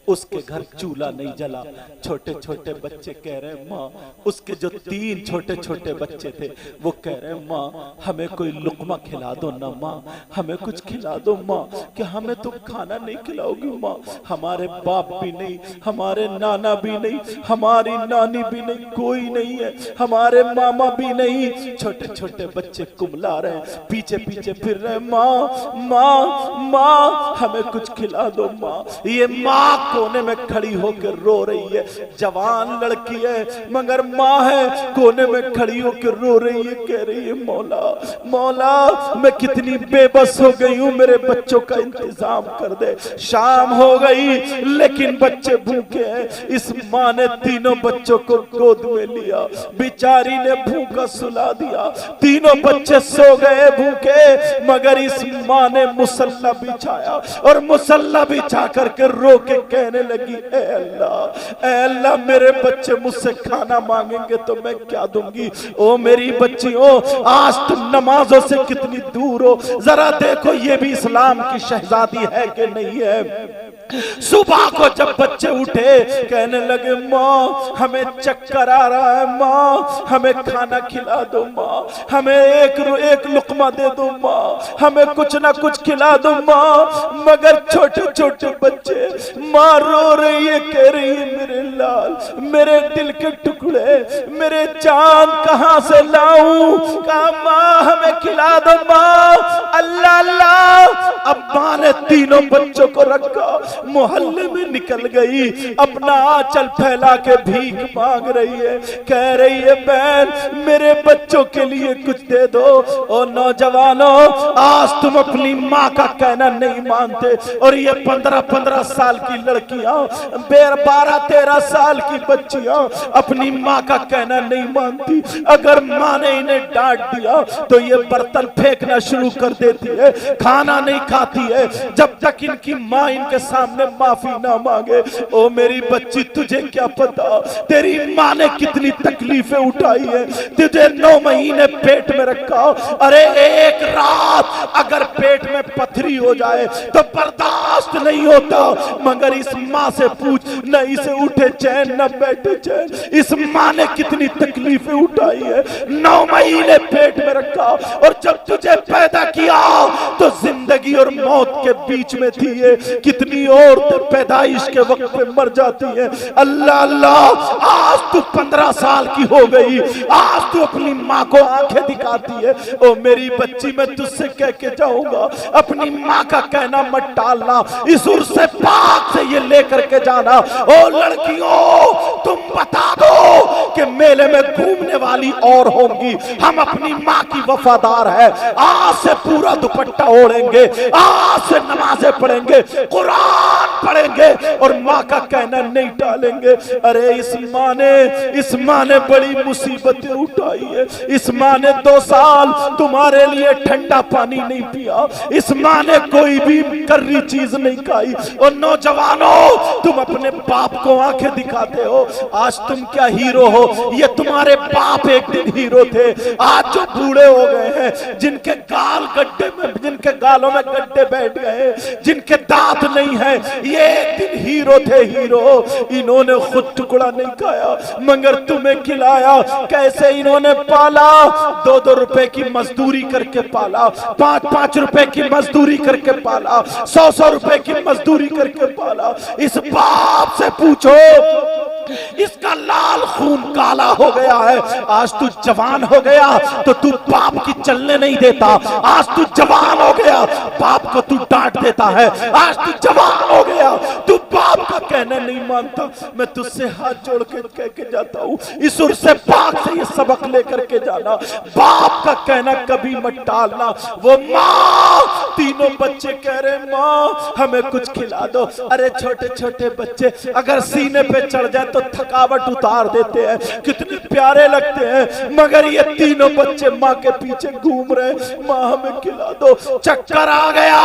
उसके घर चूल्हा नहीं जला। छोटे छोटे बच्चे कह रहे हैं माँ, उसके जो 3 छोटे छोटे बच्चे थे वो कह रहे हैं माँ हमें कोई लुकमा खिला दो ना माँ, हमें कुछ खिला दो माँ। कि हमें तुम खाना नहीं खिलाओगी माँ, हमारे बाप भी नहीं, हमारे नाना भी नहीं, हमारी नानी भी नहीं, कोई नहीं है, हमारे मामा भी नहीं। छोटे छोटे बच्चे कुमला रहे हैं, पीछे पीछे फिर रहे हैं माँ माँ माँ हमें कुछ खिला दो माँ। ये माँ को कोने में खड़ी होकर रो रही है, जवान लड़की है मगर माँ है, कोने में खड़ी होकर रो रही है, कह रही है मौला मौला मैं कितनी बेबस हो गई हूँ, मेरे बच्चों का इंतजाम कर दे। शाम हो गई लेकिन बच्चे भूखे हैं। इस माँ ने तीनों बच्चों को गोद में लिया, बेचारी ने भूखा सुला दिया, तीनों बच्चे सो गए भूखे, मगर इस माँ ने मुसल्ला बिछाया और मुसल्ला बिछा करके रो के कहने लगी, ए अल्लाह मेरे बच्चे मुझसे खाना मांगेंगे तो मैं क्या दूंगी। ओ मेरी बच्चियों, आज तुम नमाजों से कितनी दूर हो, जरा देखो ये भी इस्लाम की शहजादी है कि नहीं है। सुबह को जब बच्चे उठे कहने लगे माँ हमें चक्कर आ रहा है, माँ हमें खाना खिला दो, माँ हमें एक लुकमा दे दो, माँ हमें कुछ ना कुछ खिला दो माँ। मगर छोटे छोटे बच्चे, माँ रो रही है, कह रही है मेरे लाल, मेरे दिल के टुकड़े, मेरे चांद कहाँ से लाऊं। कहा माँ हमें खिला दो माँ। अल्लाह अल्लाह। अब माँ ने तीनों बच्चों को रखा, मोहल्ले में निकल गई, अपना आंचल फैला के भीख मांग रही है, कह रही है बहन मेरे बच्चों के लिए कुछ दे दो। और नौजवानों, आज तुम अपनी माँ का कहना नहीं मानते और ये 15-15 साल की लड़कियां, 12-13 साल की बच्चियां अपनी माँ का कहना नहीं मानती। अगर माँ ने इन्हें डांट दिया तो ये बर्तन फेंकना शुरू कर देती है, खाना नहीं खाती है जब तक इनकी माँ इनके सामने माफी ना मांगे। ओ मेरी बच्ची, तुझे क्या पता तेरी माँ ने कितनी तकलीफें उठाई है, तुझे 9 महीने पेट में रखा। अरे एक रात अगर पेट में पथरी हो जाए तो बर्दाश्त नहीं होता, मगर इस माँ से पूछ, न इसे उठे चैन न बैठे चैन। इस माँ ने कितनी तकलीफें उठाई है, 9 महीने पेट में रखा और जब तुझे पैदा किया तो जिंदगी और मौत के बीच में थी। है कितनी औरतें पैदाइश के वक्त पे मर जाती है। अल्लाह अल्लाह, आज तू 15 साल की हो गई, आज तू अपनी माँ को आंखें दिखाती है। ओ मेरी बच्ची, मैं तुझसे कह के जाऊंगा, अपनी माँ का कहना मत टालना, इस उर्स पाक से ये लेकर के जाना। ओ लड़कियों, तुम बता दो कि मेले में घूमने वाली और होंगी, हम अपनी माँ की वफादार है। आज से पूरा दुपट्टा ओढ़ेंगे, आज से नमाजें पढ़ेंगे, कुरान पढ़ेंगे और माँ का कहना नहीं टालेंगे। अरे इस माँ ने बड़ी मुसीबतें उठाई है। इस माँ ने 2 साल तुम्हारे लिए ठंडा पानी नहीं पिया, इस माँ ने कोई भी कर्री चीज नहीं खाई। और नौजवानों, तुम अपने बाप को आंखें दिखाते हो, आज तुम क्या हीरो हो, ये तुम्हारे बाप एक दिन हीरो थे। आज जो बूढ़े हो गए हैं, जिनके गाल गड्ढे में, जिनके गालों में गड्ढे बैठ गए, जिनके दांत नहीं है, ये एक दिन हीरो थे, हीरो। इन्होंने खुद टुकड़ा नहीं खाया मगर तुम्हें खिलाया। कैसे इन्होंने पाला? 2-2 रुपए की मजदूरी करके पाला, 5-5 रुपए की मजदूरी करके पाला, 100-100 रुपए की मजदूरी करके पाला। इस बाप से पूछो, इसका लाल खून काला हो गया है। आज तू जवान हो गया तो तू बाप की चलने नहीं देता, आज तू जवान हो गया बाप को तू डांट देता है, आज तू जवान हो गया तू बाप का कहना नहीं मानता। मैं तुझसे हाथ जोड़ के कह के जाता हूँ, इस उर्स पाक से ये सबक लेकर के जाना, बाप का कहना कभी मत टालना। वो माँ, तीनों बच्चे कह रहे माँ हमें कुछ खिला दो। अरे छोटे छोटे बच्चे अगर सीने पे चढ़ जाए तो थकावट उतार देते हैं, कितने प्यारे लगते हैं, मगर ये तीनों बच्चे माँ के पीछे घूम रहे, माँ हमें खिला दो। चक्कर आ गया,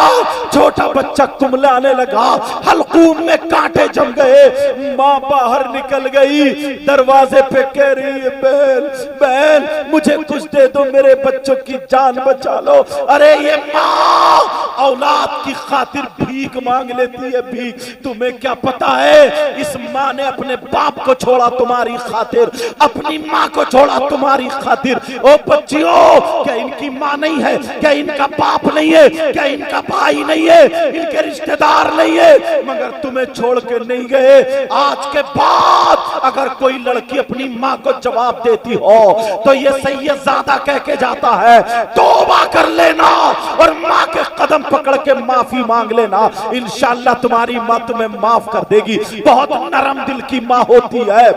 छोटा बच्चा कुमलाने लगा, हलकूम में कांटे जम गए। माँ बाहर निकल गई, दरवाजे पे कह रही है बहन बहन मुझे कुछ दे दो, मेरे बच्चों की जान बचा लो। अरे ये माँ औलाद की खातिर भीख मांग लेती है, भीख। तुम्हें क्या पता है, इस माँ ने अपने बाप को छोड़ा तुम्हारी खातिर, अपनी माँ को छोड़ा तुम्हारी खातिर। ओ बच्चियों, क्या इनकी माँ नहीं है? क्या इनका बाप नहीं है? क्या इनका भाई नहीं है? इनके रिश्तेदार नहीं है? मगर तुम्हें छोड़ के नहीं गए। आज के बाद अगर कोई लड़की अपनी माँ को जवाब देती हो तो ये सैयदजादा कह के जाता है, तौबा कर लेना और माँ के कदम पकड़ के माफी मांग लेना, इंशाअल्लाह तुम्हारी माँ तुम्हें माफ कर देगी। बहुत नरम दिल की माँ होती है।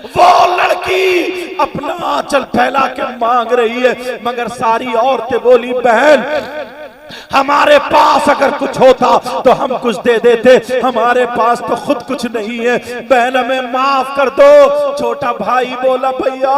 वो लड़की अपना आंचल फैला के मांग रही है, मगर सारी औरतें बोली बहन हमारे पास अगर कुछ होता तो हम कुछ दे देते, हमारे पास तो खुद कुछ नहीं है, बहन हमें माफ कर दो। छोटा भाई बोला भैया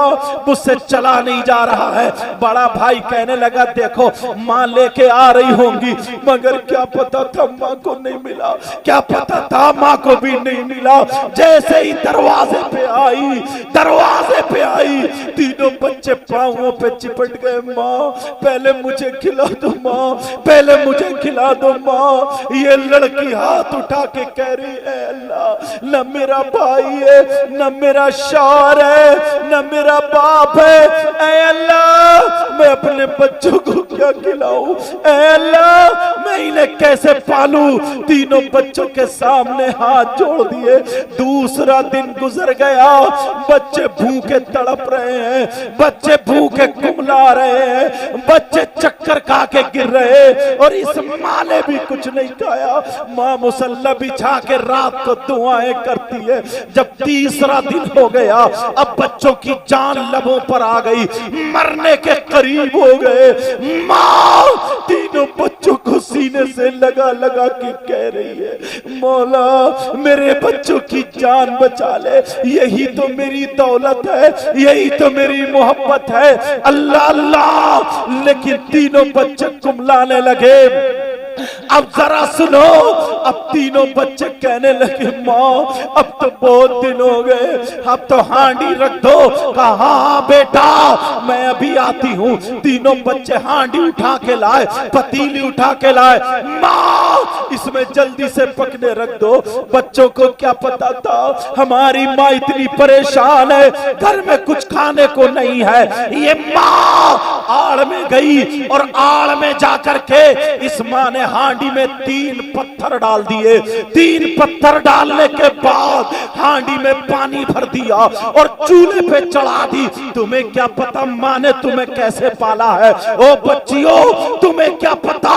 मुझसे चला नहीं जा रहा है। बड़ा भाई कहने लगा देखो माँ लेके आ रही होंगी, मगर क्या पता था माँ को नहीं मिला, क्या पता था माँ को भी नहीं मिला। जैसे ही दरवाजे पे आई तीनों बच्चे पांवों पे चिपट गए। माँ पहले मुझे खिला दो, माँ पहले मुझे खिला दो माँ। ये लड़की हाथ उठा के कह रही है अल्लाह न मेरा भाई है, न मेरा शौहर है, न मेरा बाप है, ऐ अल्लाह मैं अपने बच्चों को क्या खिलाऊं, ऐ अल्लाह मैं इन्हें कैसे पालूं। तीनों बच्चों के सामने हाथ जोड़ दिए। दूसरा दिन गुजर गया, बच्चे भूखे तड़प रहे हैं, बच्चे भूखे कुमला रहे हैं, बच्चे चक्कर खा के गिर रहे और इस माँ ने भी कुछ नहीं खाया। माँ मुसल्ला बिछा के रात को दुआएं करती है। जब तीसरा दिन हो गया, अब बच्चों की जान लबों पर आ गई, मरने के करीब हो गए। माँ तीनों बच्चों को सीने से लगा लगा के कह रही है मौला मेरे बच्चों की जान बचा ले, यही तो मेरी दौलत है, यही तो मेरी मोहब्बत है, अल्लाह अल्लाह। लेकिन तीनों बच्चे कुमलाने लगे। अब जरा सुनो, अब तीनों बच्चे कहने लगे माँ अब तो बहुत दिन हो गए, अब तो हांडी रख दो। कहा हाँ बेटा मैं अभी आती हूँ। तीनों बच्चे हांडी उठा के लाए, पतीली उठा के लाए। माँ इसमें जल्दी से पकने रख दो। बच्चों को क्या पता था हमारी माँ इतनी परेशान है, घर में कुछ खाने को नहीं है। ये माँ आड़ में गई और आड़ में जाकर के इस माँ ने हांडी में 3 पत्थर डाल दिए। 3 पत्थर डालने के बाद हांडी में पानी भर दिया और चूल्हे पे चढ़ा दी। तुम्हें क्या पता माँ ने तुम्हें कैसे पाला है। ओ बच्चियों तुम्हें क्या पता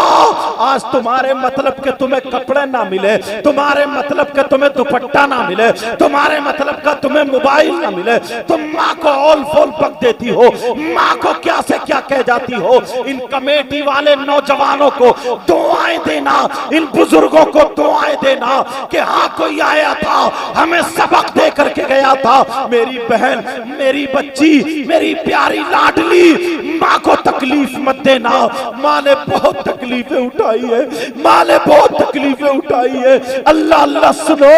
आज तुम्हारे मतलब के तुम्हें कपड़े ना मिले, तुम्हारे मतलब के तुम्हें दुपट्टा ना मिले, तुम्हारे मतलब का तुम्हें मोबाइल ना मिले, तुम माँ को ऑल फोल पक देती हो, माँ को क्या से क्या कह जाती हो। इन कमेटी वाले नौजवानों को दुआएं देना, इन बुजुर्गों को दुआएं देना कि हाँ कोई आया था हमें सबक दे करके गया था। मेरी बहन, मेरी बच्ची, मेरी प्यारी लाडली माँ को तकलीफ मत देना। माँ ने बहुत तकलीफें उठाई है, माँ ने बहुत तकलीफें उठाई है। अल्लाह अल्लाह सुनो,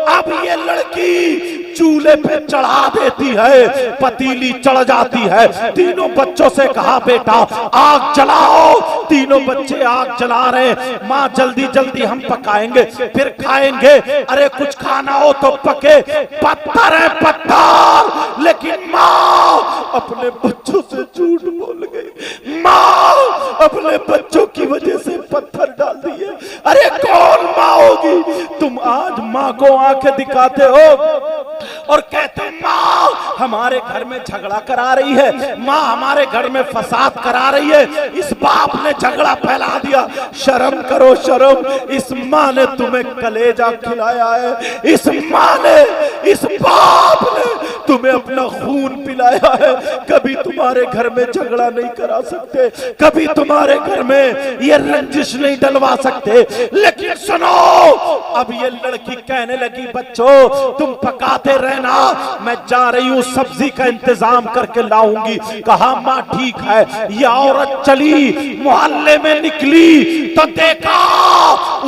अब ये लड़की चूल्हे पे चढ़ा देती है, पतीली चढ़ जाती है। तीनों बच्चों से कहा बेटा आग जलाओ। तीनों बच्चे आग जला रहे। माँ जल्दी जल्दी हम पकाएंगे फिर खाएंगे। अरे कुछ खाना हो तो पके, पत्थर है पत्थर। लेकिन माँ अपने बच्चों से झूठ बोल गई। माँ अपने बच्चों की वजह से पत्थर डाल दिए। अरे कौन माँ होगी? तुम आज माँ को आंखें दिखाते हो और कहते माँ हमारे घर में झगड़ा करा रही है, माँ हमारे घर में फसाद करा रही है, इस बाप ने झगड़ा फैला दिया। शर्म करो शर्म। इस माँ ने तुम्हें कलेजा खिलाया है, इस माँ ने, इस बाप ने तुम्हें अपना खून पिलाया है। कभी तुम्हारे घर में झगड़ा नहीं करा सकते, कभी तुम्हारे घर में ये रंजिश नहीं डलवा सकते। लेकिन सुनो, अब ये लड़की कहने लगी बच्चों तुम पकाते रहना, मैं जा रही हूँ सब्जी का इंतजाम करके लाऊंगी। कहा माँ ठीक है। ये औरत चली, मोहल्ले में निकली तो देखा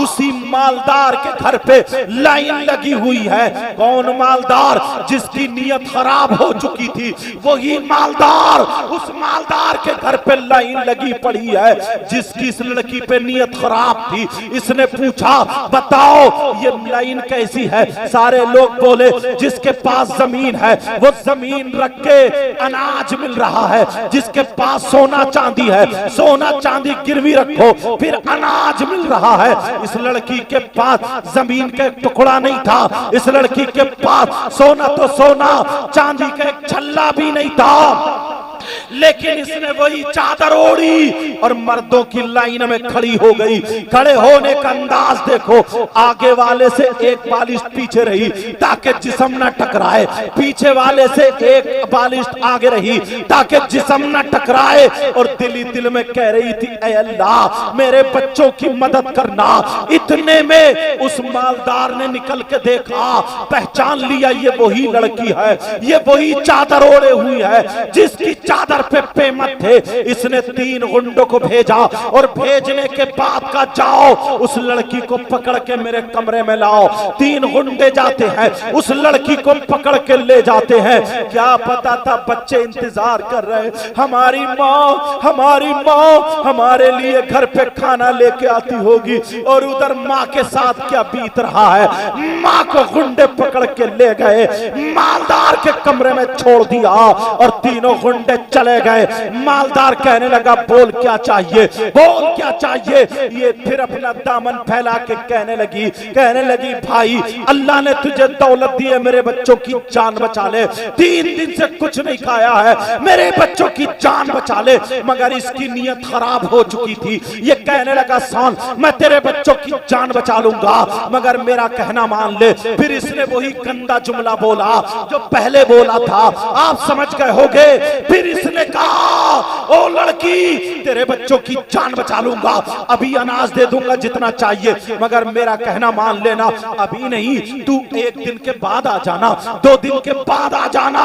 उसी मालदार के घर पे लाइन लगी हुई है। कौन मालदार? जिसकी नीयत खराब हो चुकी थी, वही मालदार। उस मालदार के घर पे लाइन लगी पड़ी है जिसकी इस लड़की पे नीयत खराब थी। इसने पूछा बताओ ये लाइन कैसी है? सारे लोग बोले जिसके पास जमीन है वो जमीन रख के अनाज मिल रहा है, जिसके पास सोना चांदी है सोना चांदी गिरवी रखो फिर अनाज मिल रहा है। इस लड़की के पास जमीन का एक टुकड़ा नहीं था, इस लड़की के पास सोना तो सोना चांदी का एक छल्ला भी नहीं था। लेकिन इसने वही चादर ओढ़ी और मर्दों की लाइन में खड़ी हो गई। खड़े होने का अंदाज देखो, आगे वाले से एक बालिश पीछे रही ताकि जिस्म न टकराए, पीछे वाले से एक बालिश आगे रही ताकि जिस्म न टकराए, और दिल ही दिल में कह रही थी, ऐ अल्लाह मेरे बच्चों की मदद करना। इतने में उस मालदार ने निकल के देखा, पहचान लिया ये वही लड़की है, ये वही चादर ओढ़े हुई है जिसकी चादर पे पेमत थे। इसने 3 गुंडों को भेजा और भेजने के बाद का, जाओ उस लड़की को पकड़ के मेरे कमरे में लाओ। 3 गुंडे जाते हैं, उस लड़की को पकड़ के ले जाते हैं। क्या पता था बच्चे इंतजार कर रहे, हमारी माँ हमारे लिए घर पे खाना लेके आती होगी, और उधर माँ के साथ क्या बीत रहा है। माँ को गुंडे पकड़ के ले गए, मालदार के कमरे में छोड़ दिया और तीनों गुंडे चले गए। मालदार कहने लगा, बोल क्या चाहिए, बोल क्या चाहिए। ये फिर अपना दामन फैला के कहने लगी भाई अल्लाह ने तुझे दौलत दी है, मेरे बच्चों की जान बचा ले। 3 दिन से कुछ नहीं खाया है, मेरे बच्चों की जान बचा ले। मगर इसकी नीयत खराब हो चुकी थी। ये कहने लगा, सुन मैं तेरे बच्चों की जान बचा लूंगा मगर मेरा कहना मान ले। फिर इसने वही गंदा जुमला बोला जो पहले बोला था, आप समझ गए होगे। फिर इसने कहा, ओ लड़की तेरे बच्चों की जान बचा लूंगा, अभी अनाज दे दूंगा जितना चाहिए, मगर मेरा कहना मान लेना, अभी नहीं तू 1 दिन के बाद आ जाना, 2 दिन के बाद आ जाना।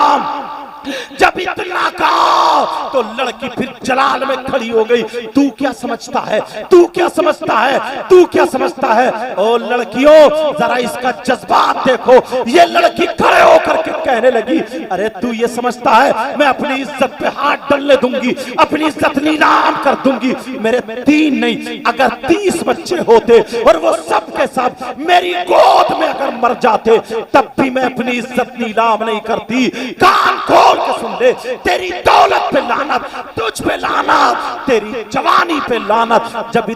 जब इतना कहा तो लड़की फिर जलाल में खड़ी हो गई। तू क्या समझता है, तू क्या समझता है, तू क्या समझता है। ओ लड़कियों जरा इसका जज्बात देखो। ये लड़की खड़े होकर के कहने लगी, अरे तू ये समझता है मैं अपनी इज्जत पे हाथ डालने दूंगी, अपनी इज्जत नीलाम कर दूंगी। मेरे 3 नहीं अगर 30 बच्चे होते और वो सब के सब मेरी गोद में अगर मर जाते तब भी मैं अपनी इज्जत नीलाम नहीं करती। कान खोल के सुन ले, तेरी दौलत पे लानत, तुझ पे लानत, तेरी जवानी पे लानत। जब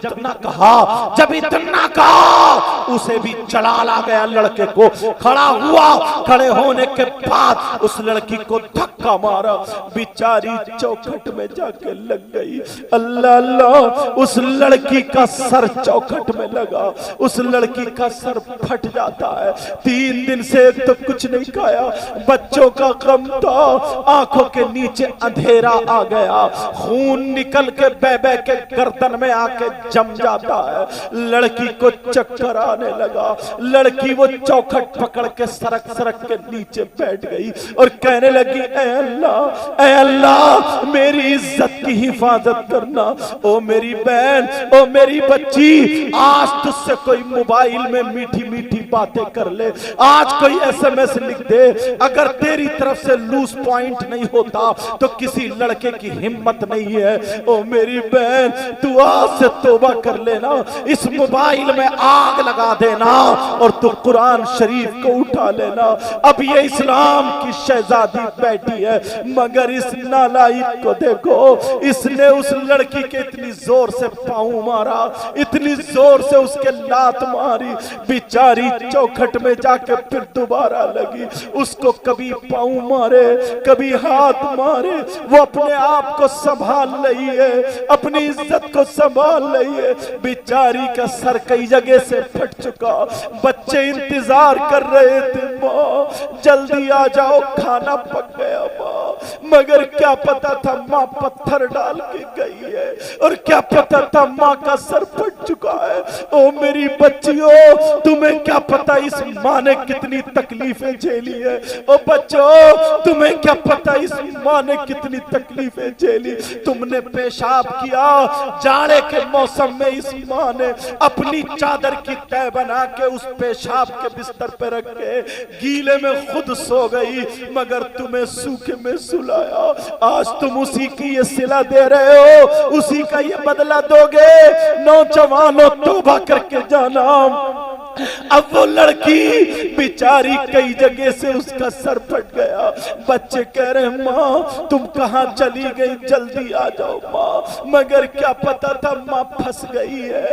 इतना कहा उसे भी जलाल आ गया। लड़के को खड़ा हुआ, खड़े होने के बाद उस लड़की को धक्का मारा, बेचारी चौखट में जाके लग गई। अल्लाह अल्लाह, उस लड़की का सर चौखट में लगा, उस लड़की का सर फट जाता है। 3 दिन से तो कुछ नहीं खाया, बच्चों का गम था, आंखों के नीचे अंधेरा आ गया, खून निकल के बेबे के गर्दन में आके जम जाता है। लड़की को चक्कर आने लगा। लड़की वो चौखट पकड़ के सरक के नीचे बैठ गई और कहने लगी, ऐ अल्लाह मेरी इज्जत की हिफाजत करना। ओ मेरी बहन, ओ मेरी बच्ची, आज तुझसे कोई मोबाइल में मीठी मीठी बातें कर ले, आज कोई SMS लिख दे, अगर तेरी तरफ से लूज पॉइंट नहीं होता तो किसी लड़के की हिम्मत नहीं है। ओ मेरी बहन तू आज से तौबा कर लेना, इस मोबाइल में आग लगा देना और तू कुरान शरीफ को उठा लेना। अब ये इस्लाम की शहजादी बैठी है, मगर इस नालायक को देखो, इसने उस लड़की के इतनी जोर से पाँव मारा, इतनी जोर से उसके लात मारी, बेचारी चौखट में जाके फिर दोबारा लगी। उसको कभी पाँव मारे कभी हाथ मारे, वो अपने आप को संभाल रही है, अपनी इज्जत को संभाल रही है। बेचारी का सर कई जगह से फट चुका, बच्चे इंतजार कर रहे थे, माँ जल्दी आ जाओ खाना पक गया माँ। मगर क्या पता था माँ पत्थर डाल के गई है, और क्या पता था माँ का सर फट चुका है। ओ मेरी बच्चियों तुम्हें क्या पता इस माँ ने कितनी तकलीफें झेली है। ओ बच्चों तुम्हें क्या पता इस माँ ने कितनी तकलीफें झेली। तुमने पेशाब किया जाड़े के मौसम में, इस माँ ने अपनी चादर की तह बना के उस पेशाब के बिस्तर पे रख के गीले में खुद सो गई, मगर तुम्हें सूखे में सुलाया। आज तुम उसी की ये सिला दे रहे हो, उसी का ये बदला दोगे। नौजवानों तौबा करके जाना, अब वो लड़की बेचारी कई जगह से उसका सर फट गया। बच्चे कह रहे माँ तुम कहाँ चली गई, जल्दी आ जाओ माँ। मगर क्या पता था माँ फंस गई है।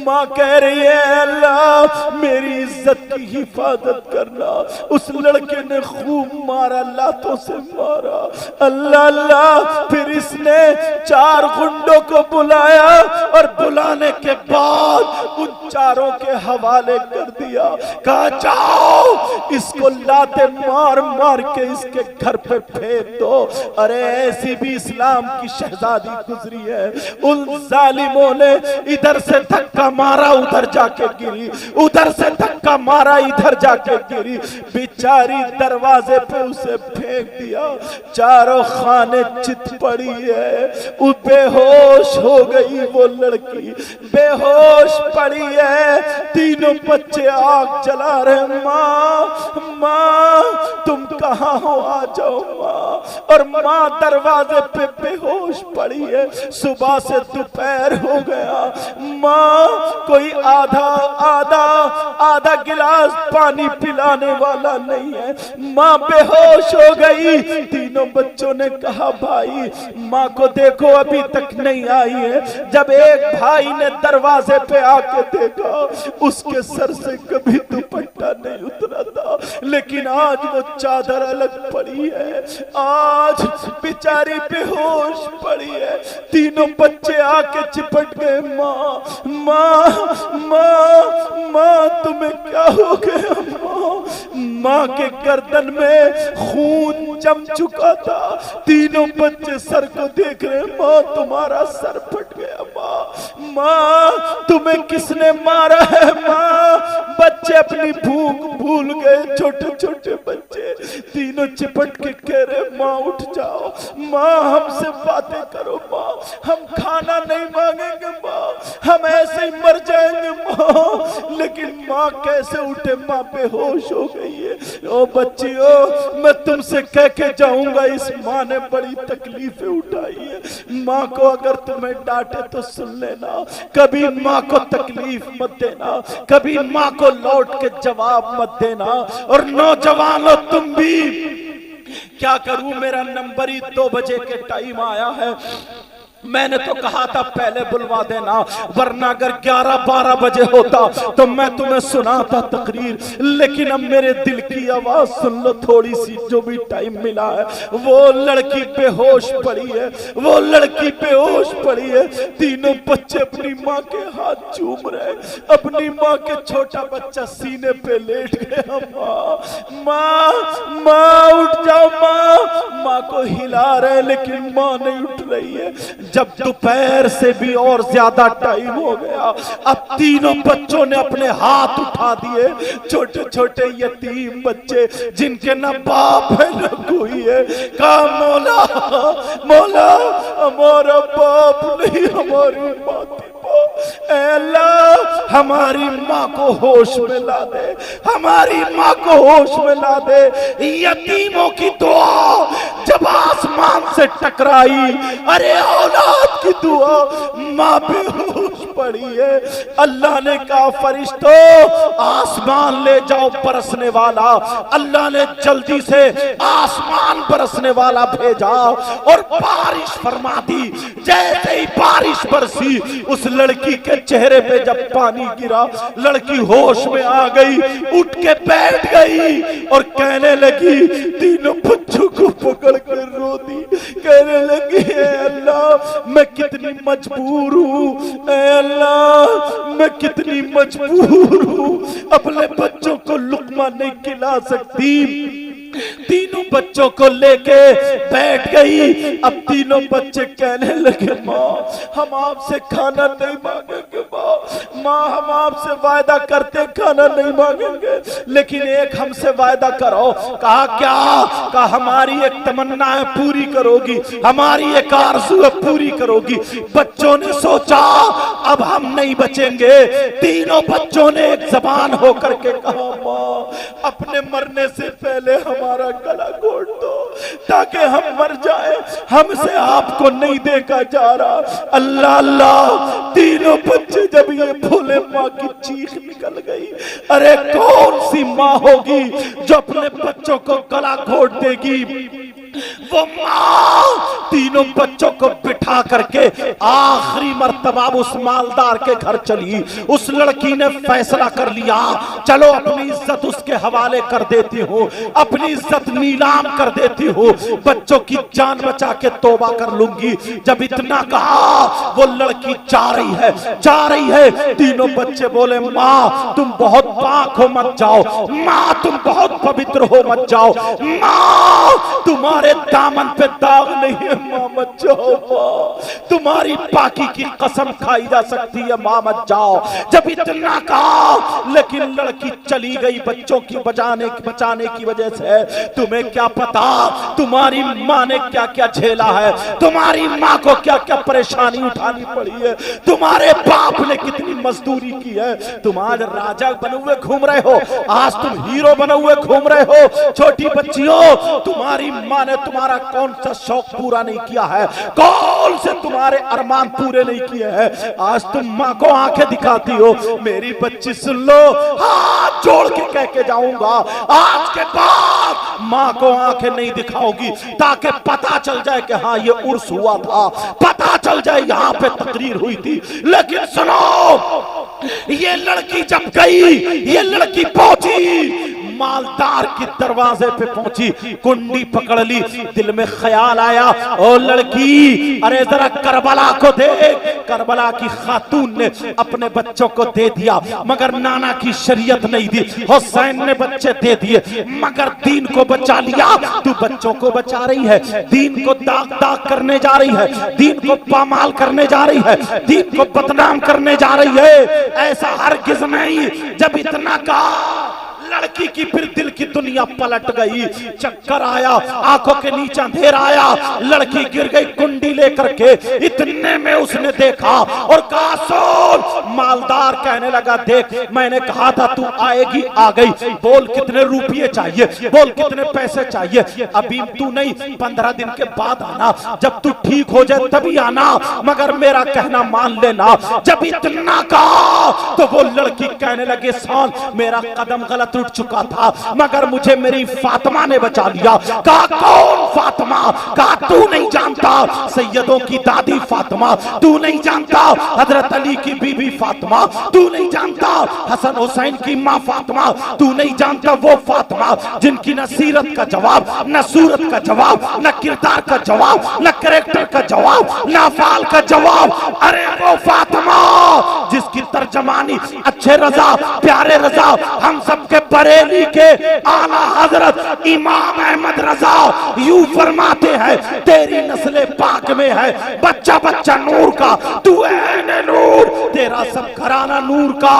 माँ कह रही है अल्लाह मेरी इज्जत की हिफाजत करना। उस लड़के ने खूब मारा, लातों से मारा। अल्लाह अल्लाह, फिर इसने 4 गुंडों को बुलाया और बुलाने के बाद उन चारों के हवाले कर दिया। कहा जाओ इसको लाते मार मार के इसके घर पे फेंक दो। अरे ऐसी भी इस्लाम की शहजादी गुजरी है। उन जालिमों ने इधर से धक्का मारा उधर जाके गिरी, उधर से धक्का मारा इधर जाके गिरी। बेचारी दरवाजे पे उसे फेंक दिया। चारों खाने चित पड़ी है। वो बेहोश हो गई, वो लड़की बेहोश पड़ी है। तीनों बच्चे आग जला रहे। माँ माँ तुम कहाँ हो, आ जाओ माँ। और माँ दरवाजे पे बेहोश पड़ी है। सुबह से दोपहर हो गया, माँ कोई आधा गिलास पानी पिलाने वाला नहीं है। माँ बेहोश हो गई। तीनों बच्चों ने कहा भाई माँ को देखो अभी तक नहीं आई है। जब एक भाई ने दरवाजे पे आके देखा, उसके सर से कभी दुपट्टा नहीं उतरा था, लेकिन आज वो चादर अलग पड़ी है। आज बेचारी बेहोश पड़ी है। तीनों बच्चे आके चिपट गए। माँ माँ माँ माँ तुम्हें क्या हो गया माँ? माँ के गर्दन में खून जम चुका था। तीनों बच्चे सर को देख रहे। माँ तुम्हारा सर फट गया। माँ माँ तुम्हें किसने मारा है? माँ बच्चे अपनी भूख भूल गए, छोटे छोटे बच्चे। तीनों चिपट के कह रहे माँ उठ जाओ, माँ हमसे बातें करो, माँ हम खाना नहीं मांगेंगे, माँ हम ऐसे ही मर जाएंगे माँ। लेकिन माँ कैसे उठे? माँ बेहोश हो गई है। ओ बच्चियों मैं तुमसे कह के जाऊंगा, इस माँ ने बड़ी तकलीफें उठाई है। माँ को अगर तुम्हें डांटे तो सुन लेना, कभी माँ को तकलीफ मत देना, कभी माँ को लौट के जवाब मत देना। और नौजवानों तुम भी, क्या करूं मेरा नंबर ही 2 बजे के टाइम आया है। मैंने तो कहा था पहले बुलवा देना, वरना अगर 11-12 बजे होता तो मैं तुम्हें सुनाता तकरीर। लेकिन अब मेरे दिल की आवाज सुन लो थोड़ी सी, जो भी टाइम मिला है। वो लड़की बेहोश पड़ी है, वो लड़की बेहोश पड़ी है। तीनों बच्चे अपनी माँ के हाथ चूम रहे। अपनी माँ के छोटा बच्चा सीने पे लेट गया। माँ माँ माँ उठ जाओ, माँ माँ को हिला रहे लेकिन माँ नहीं उठ रही है। जब दोपहर से भी और ज्यादा टाइम हो गया, अब तीनों बच्चों ने अपने हाथ उठा दिए। छोटे छोटे यतीम बच्चे जिनके न बाप है न कोई है। कहा मौला मौला हमारा बाप नहीं, हमारी माँ थी। अल्लाह हमारी माँ को होश में ला दे, हमारी माँ को होश में ला दे। यतीमों की दुआ जब आसमान से टकराई, अरे औलाद की दुआ, माँ बेहोश पड़ी है। अल्लाह ने कहा फरिश्तों आसमान ले जाओ बरसने वाला। अल्लाह ने जल्दी से आसमान बरसने वाला भेजा और बारिश फरमा दी। जैसे ही बारिश बरसी, उस लड़की के चेहरे पे जब पानी गिरा, लड़की होश में आ गई, उठ के बैठ गई और कहने लगी, तीनों बच्चों को पकड़ कर रो दी। कहने लगी अल्लाह मैं कितनी मजबूर हूँ, अल्लाह मैं कितनी मजबूर हूँ, अपने बच्चों को लुकमा नहीं खिला सकती। तीनों बच्चों को लेके बैठ गई। अब तीनों बच्चे कहने लगे माँ हम आपसे खाना नहीं मांगेंगे, माँ हम आपसे वायदा करते खाना नहीं मांगेंगे, लेकिन एक हमसे वायदा करो। कहा क्या? कहा हमारी एक तमन्ना है पूरी करोगी, हमारी एक आरज़ू है पूरी करोगी। बच्चों ने सोचा अब हम नहीं बचेंगे। तीनों बच्चों ने एक जबान होकर के कहा माँ अपने मरने से पहले हमारा गला घोट दो ताकि हम मर जाए, हमसे आपको नहीं देखा जा रहा। अल्लाह अल्लाह, तीनों बच्चे कि जब ये भोले माँ की चीख निकल गई, अरे कौन सी माँ होगी जो अपने बच्चों को गला घोट देगी। वो माँ तीनों बच्चों को बिठा करके आखिरी मर्तबा उस मालदार के घर चली। उस लड़की ने फैसला कर लिया, चलो अपनी इज्जत उसके हवाले कर देती हूँ, अपनी इज्जत नीलाम कर देती हूँ, बच्चों की जान बचा के तौबा कर लूंगी। जब इतना कहा वो लड़की जा रही है। तीनों बच्चे बोले माँ तुम बहुत पाक हो मत जाओ, माँ तुम बहुत पवित्र हो मत जाओ, माँ तुम्हारे दामन पे दाग नहीं है, माँ मत जाओ, माँ तुम्हारी पाकी की कसम खाई जा सकती है, माँ मत जाओ। जब इतना कहा लेकिन लड़की चली गई बच्चों की बचाने की वजह से। तुम्हें क्या पता तुम्हारी माँ ने क्या क्या झेला है, तुम्हारी माँ को क्या क्या परेशानी उठानी पड़ी है, तुम्हारे बाप ने कितनी मजदूरी की है। तुम आज राजा बने हुए घूम रहे हो, आज तुम हीरो बने हुए घूम रहे हो। छोटी बच्चियों, तुम्हारी माँ ने तुम्हारा कौन सा शौक पूरा नहीं किया है, कौन से तुम्हारे अरमान पूरे नहीं किए हैं। आज तुम माँ को आंखें दिखाती हो। मेरी बच्ची सुन लो, हाथ जोड़ के कह के जाऊंगा, आज के बाद माँ को आंखें नहीं दिखाओगी, ताकि पता चल जाए कि हाँ ये उर्स हुआ था, पता चल जाए यहाँ पे तकरीर हुई थी। लेकिन सुनो, ये लड़की जब गई, ये लड़की पहुंची मालदार के दरवाजे पे पहुंची, कुंडी पकड़ ली, दिल में ख्याल आया, ओ लड़की अरे जरा करबला को देख। करबला की खातून ने अपने बच्चों को दे दिया, मगर नाना की शरीयत नहीं दी। हुसैन ने बच्चे दे दिए, मगर दीन को बचा लिया। तू बच्चों को बचा रही है, दीन को दाग करने जा रही है, दीन को पामाल करने जा रही है, दीन को बदनाम करने जा रही है। ऐसा हरगिज़ नहीं। जब इतना कहा, लड़की की फिर दिल की दुनिया पलट गई, चक्कर आया, आंखों के नीचे अंधेरा आया, लड़की गिर गई कुंडी लेकर के। इतने में उसने देखा और कहा सुन। मालदार कहने लगा देख मैंने कहा था तू आएगी, आ गई, बोल कितने रुपये चाहिए, बोल कितने पैसे चाहिए। अभी तू नहीं, 15 दिन के बाद आना, जब तू ठीक हो जाए तभी आना, मगर मेरा कहना मान लेना। जब इतना कहा तो वो लड़की कहने लगे सान मेरा कदम गलत उठ चुका था, मगर मुझे मेरी फातिमा ने बचा लिया। कहा कौन फातिमा? कहा तू नहीं जानता, सैयदों की दादी फातिमा, तू नहीं जानता हजरत अली की बीबी फातिमा, तू नहीं जानता हसन हुसैन की माँ फातिमा, तू नहीं जानता वो फातिमा जिनकी न सीरत का जवाब, न सूरत का जवाब, न किरदार का जवाब, न कैरेक्टर का जवाब, न अफ़ाल का जवाब। अरे वो फातिमा जिसकी तर्जमानी अच्छे रजा, प्यारे रजा, हम सबके बरेली के आला हजरत इमाम अहमद रजा यूं फरमाते हैं तेरी नस्ले पाक में है बच्चा बच्चा नूर का, तू है नूर, तेरा सब घराना नूर का।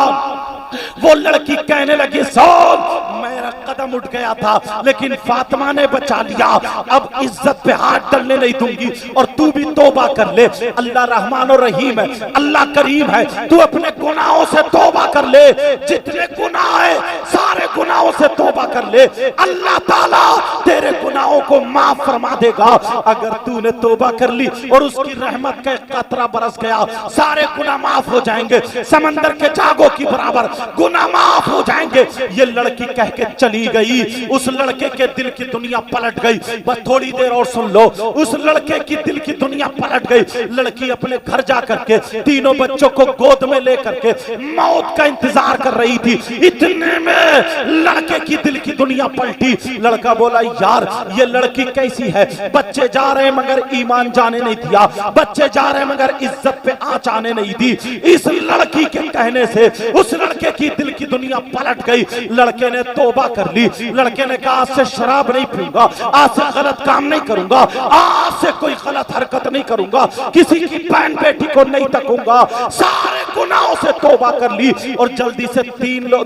वो लड़की कहने लगी सोन मेरा कदम उठ गया था लेकिन फातिमा ने बचा लिया, अब इज्जत पे हाथ डालने नहीं दूंगी और तू भी तौबा कर ले। अल्लाह रहमान और रहीम है, अल्लाह करीम है, तू अपने गुनाहों से तौबा कर ले, जितने गुनाह है सारे गुनाहों से तौबा कर ले, अल्लाह ताला तेरे गुनाहों को माफ फरमा देगा। अगर तूने तौबा कर ली और उसकी रहमत का एक कतरा बरस गया, सारे गुनाह माफ हो जाएंगे, समंदर के जागों की बराबर गुनाह माफ हो जाएंगे। ये लड़की कह के चली गई, उस लड़के के दिल की दुनिया पलट गई। बस थोड़ी देर और सुन लो, उस लड़के की दिल की दुनिया पलट गई। लड़की अपने घर जा करके तीनों बच्चों को गोद में लेकर के मौत का इंतजार कर रही थी। इतने में लड़के की दिल की दुनिया पलटी। लड़का बोला यार ये लड़की कैसी है, बच्चे जा रहे मगर ईमान जाने नहीं दिया, बच्चे जा रहे मगर इज्जत पे आंच आने नहीं दी। इस लड़की के कहने से उस लड़के की दिल की दुनिया पलट गई। लड़के ने तौबा कर ली, लड़के ने कहा आज से शराब नहीं पीऊंगा, आज से गलत काम नहीं करूंगा, आज से कोई गलत हरकत नहीं करूंगा, किसी की बहन बेटी को नहीं तकूंगा, सारे गुनाहों से तौबा कर ली। और जल्दी से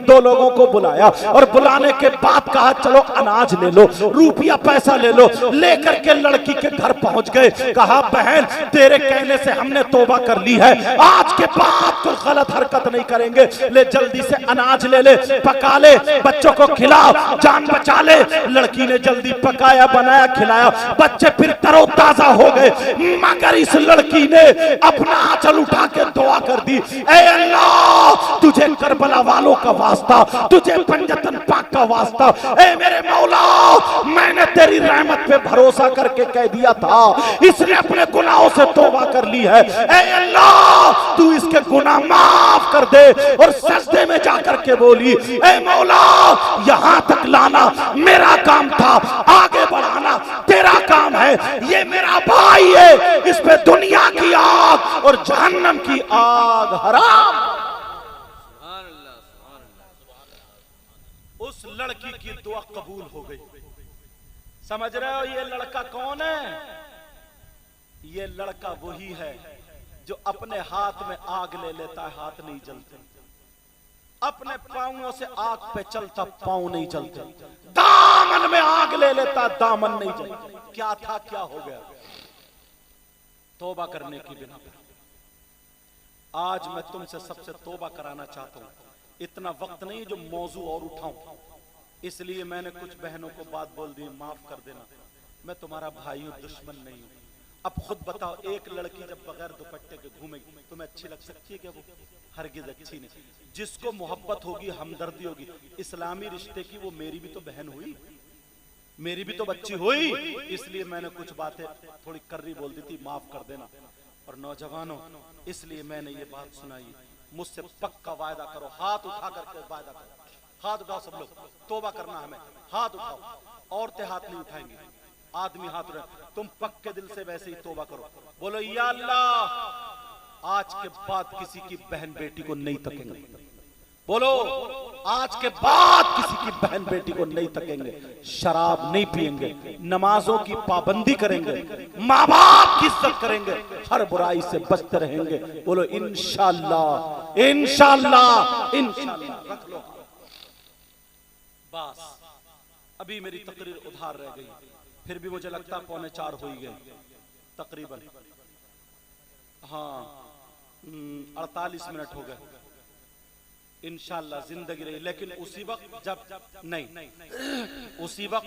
दो लोगों को बुलाया और बुलाने के बाद कहा चलो अनाज ले लो, रुपया पैसा ले लो। लेकर के लड़की के घर पहुंच गए। कहा बहन तेरे कहने से हमने तौबा कर ली है, आज के बाद कोई गलत हरकत नहीं करेंगे, ले जल्दी से अनाज ले ले, पका ले, बच्चों को खिला, जान बचा ले। लड़की ने जल्दी पकाया, बनाया, खिलाया, बच्चे फिर तरोताजा हो गए। मगर इस लड़की ने अपना आंचल उठा के दुआ कर दी, ऐ अल्लाह तुझे करबला वालों का वास्ता, तुझे पंजतन पाक का वास्ता, ऐ मेरे मौला मैंने तेरी रहमत पे भरोसा करके कह दिया था, इसने अपने गुनाहों से तौबा कर ली है, ऐ अल्लाह तू इसके गुनाह माफ कर दे। और सजदे में जाकर के बोली, ऐ मौला यहां तक लाना मेरा काम था, आगे बढ़ाना तेरा काम है, ये मेरा भाई है, इस पे दुनिया की आग और जहन्नम की आग हराम। उस लड़की की दुआ कबूल हो गई। समझ रहे हो ये लड़का कौन है? ये लड़का वही है जो अपने हाथ में आग ले लेता है, हाथ नहीं जलते, अपने पांवों से आग पे चलता, पांव नहीं चलते, दामन में आग ले लेता, दामन नहीं जलता। क्या था क्या हो गया? तौबा करने की बिना पर आज मैं तुमसे सबसे तौबा कराना चाहता हूं। इतना वक्त नहीं जो मौजू और उठाऊं, इसलिए मैंने कुछ बहनों को बात बोल दी, माफ कर देना। मैं तुम्हारा भाई हूं, दुश्मन नहीं हूं। अब खुद बताओ, एक लड़की जब बगैर दुपट्टे के घूमेगी तुम्हें अच्छी लग सकती है क्या? वो हरगिज अच्छी नहीं। जिसको मोहब्बत होगी, हमदर्दी होगी, इस्लामी रिश्ते की, वो मेरी भी तो बहन हुई, मेरी भी तो बच्ची हुई। इसलिए मैंने कुछ बातें थोड़ी कर्री बोल दी थी, माफ कर देना। और नौजवानों, इसलिए मैंने ये बात सुनाई, मुझसे पक्का वायदा करो, हाथ उठा करके वायदा करो, हाथ उठाओ सब लोग, तौबा करना हमें, हाथ उठाओ। औरतें हाथ नहीं उठाएंगी, आदमी हाथ उठाए। तुम पक्के दिल से वैसे ही तौबा करो, बोलो या अल्लाह आज के बाद किसी की बहन बेटी को नहीं तकेंगे। बोलो आज के बाद किसी की बहन बेटी को नहीं तकेंगे, शराब नहीं पिएंगे, नमाजों की पाबंदी करेंगे, माँ बाप की इज्जत करेंगे, हर बुराई से बचते रहेंगे। बोलो इंशाअल्लाह, इंशाअल्लाह, इंशाअल्लाह। रख लो बस। अभी मेरी तकरीर उधार रह गई, फिर भी मुझे लगता 3:45 हो ही गए तकरीबन। हाँ 48 मिनट हो गए। इंशाअल्लाह जिंदगी रही, लेकिन उसी वक्त जब नहीं उसी वक्त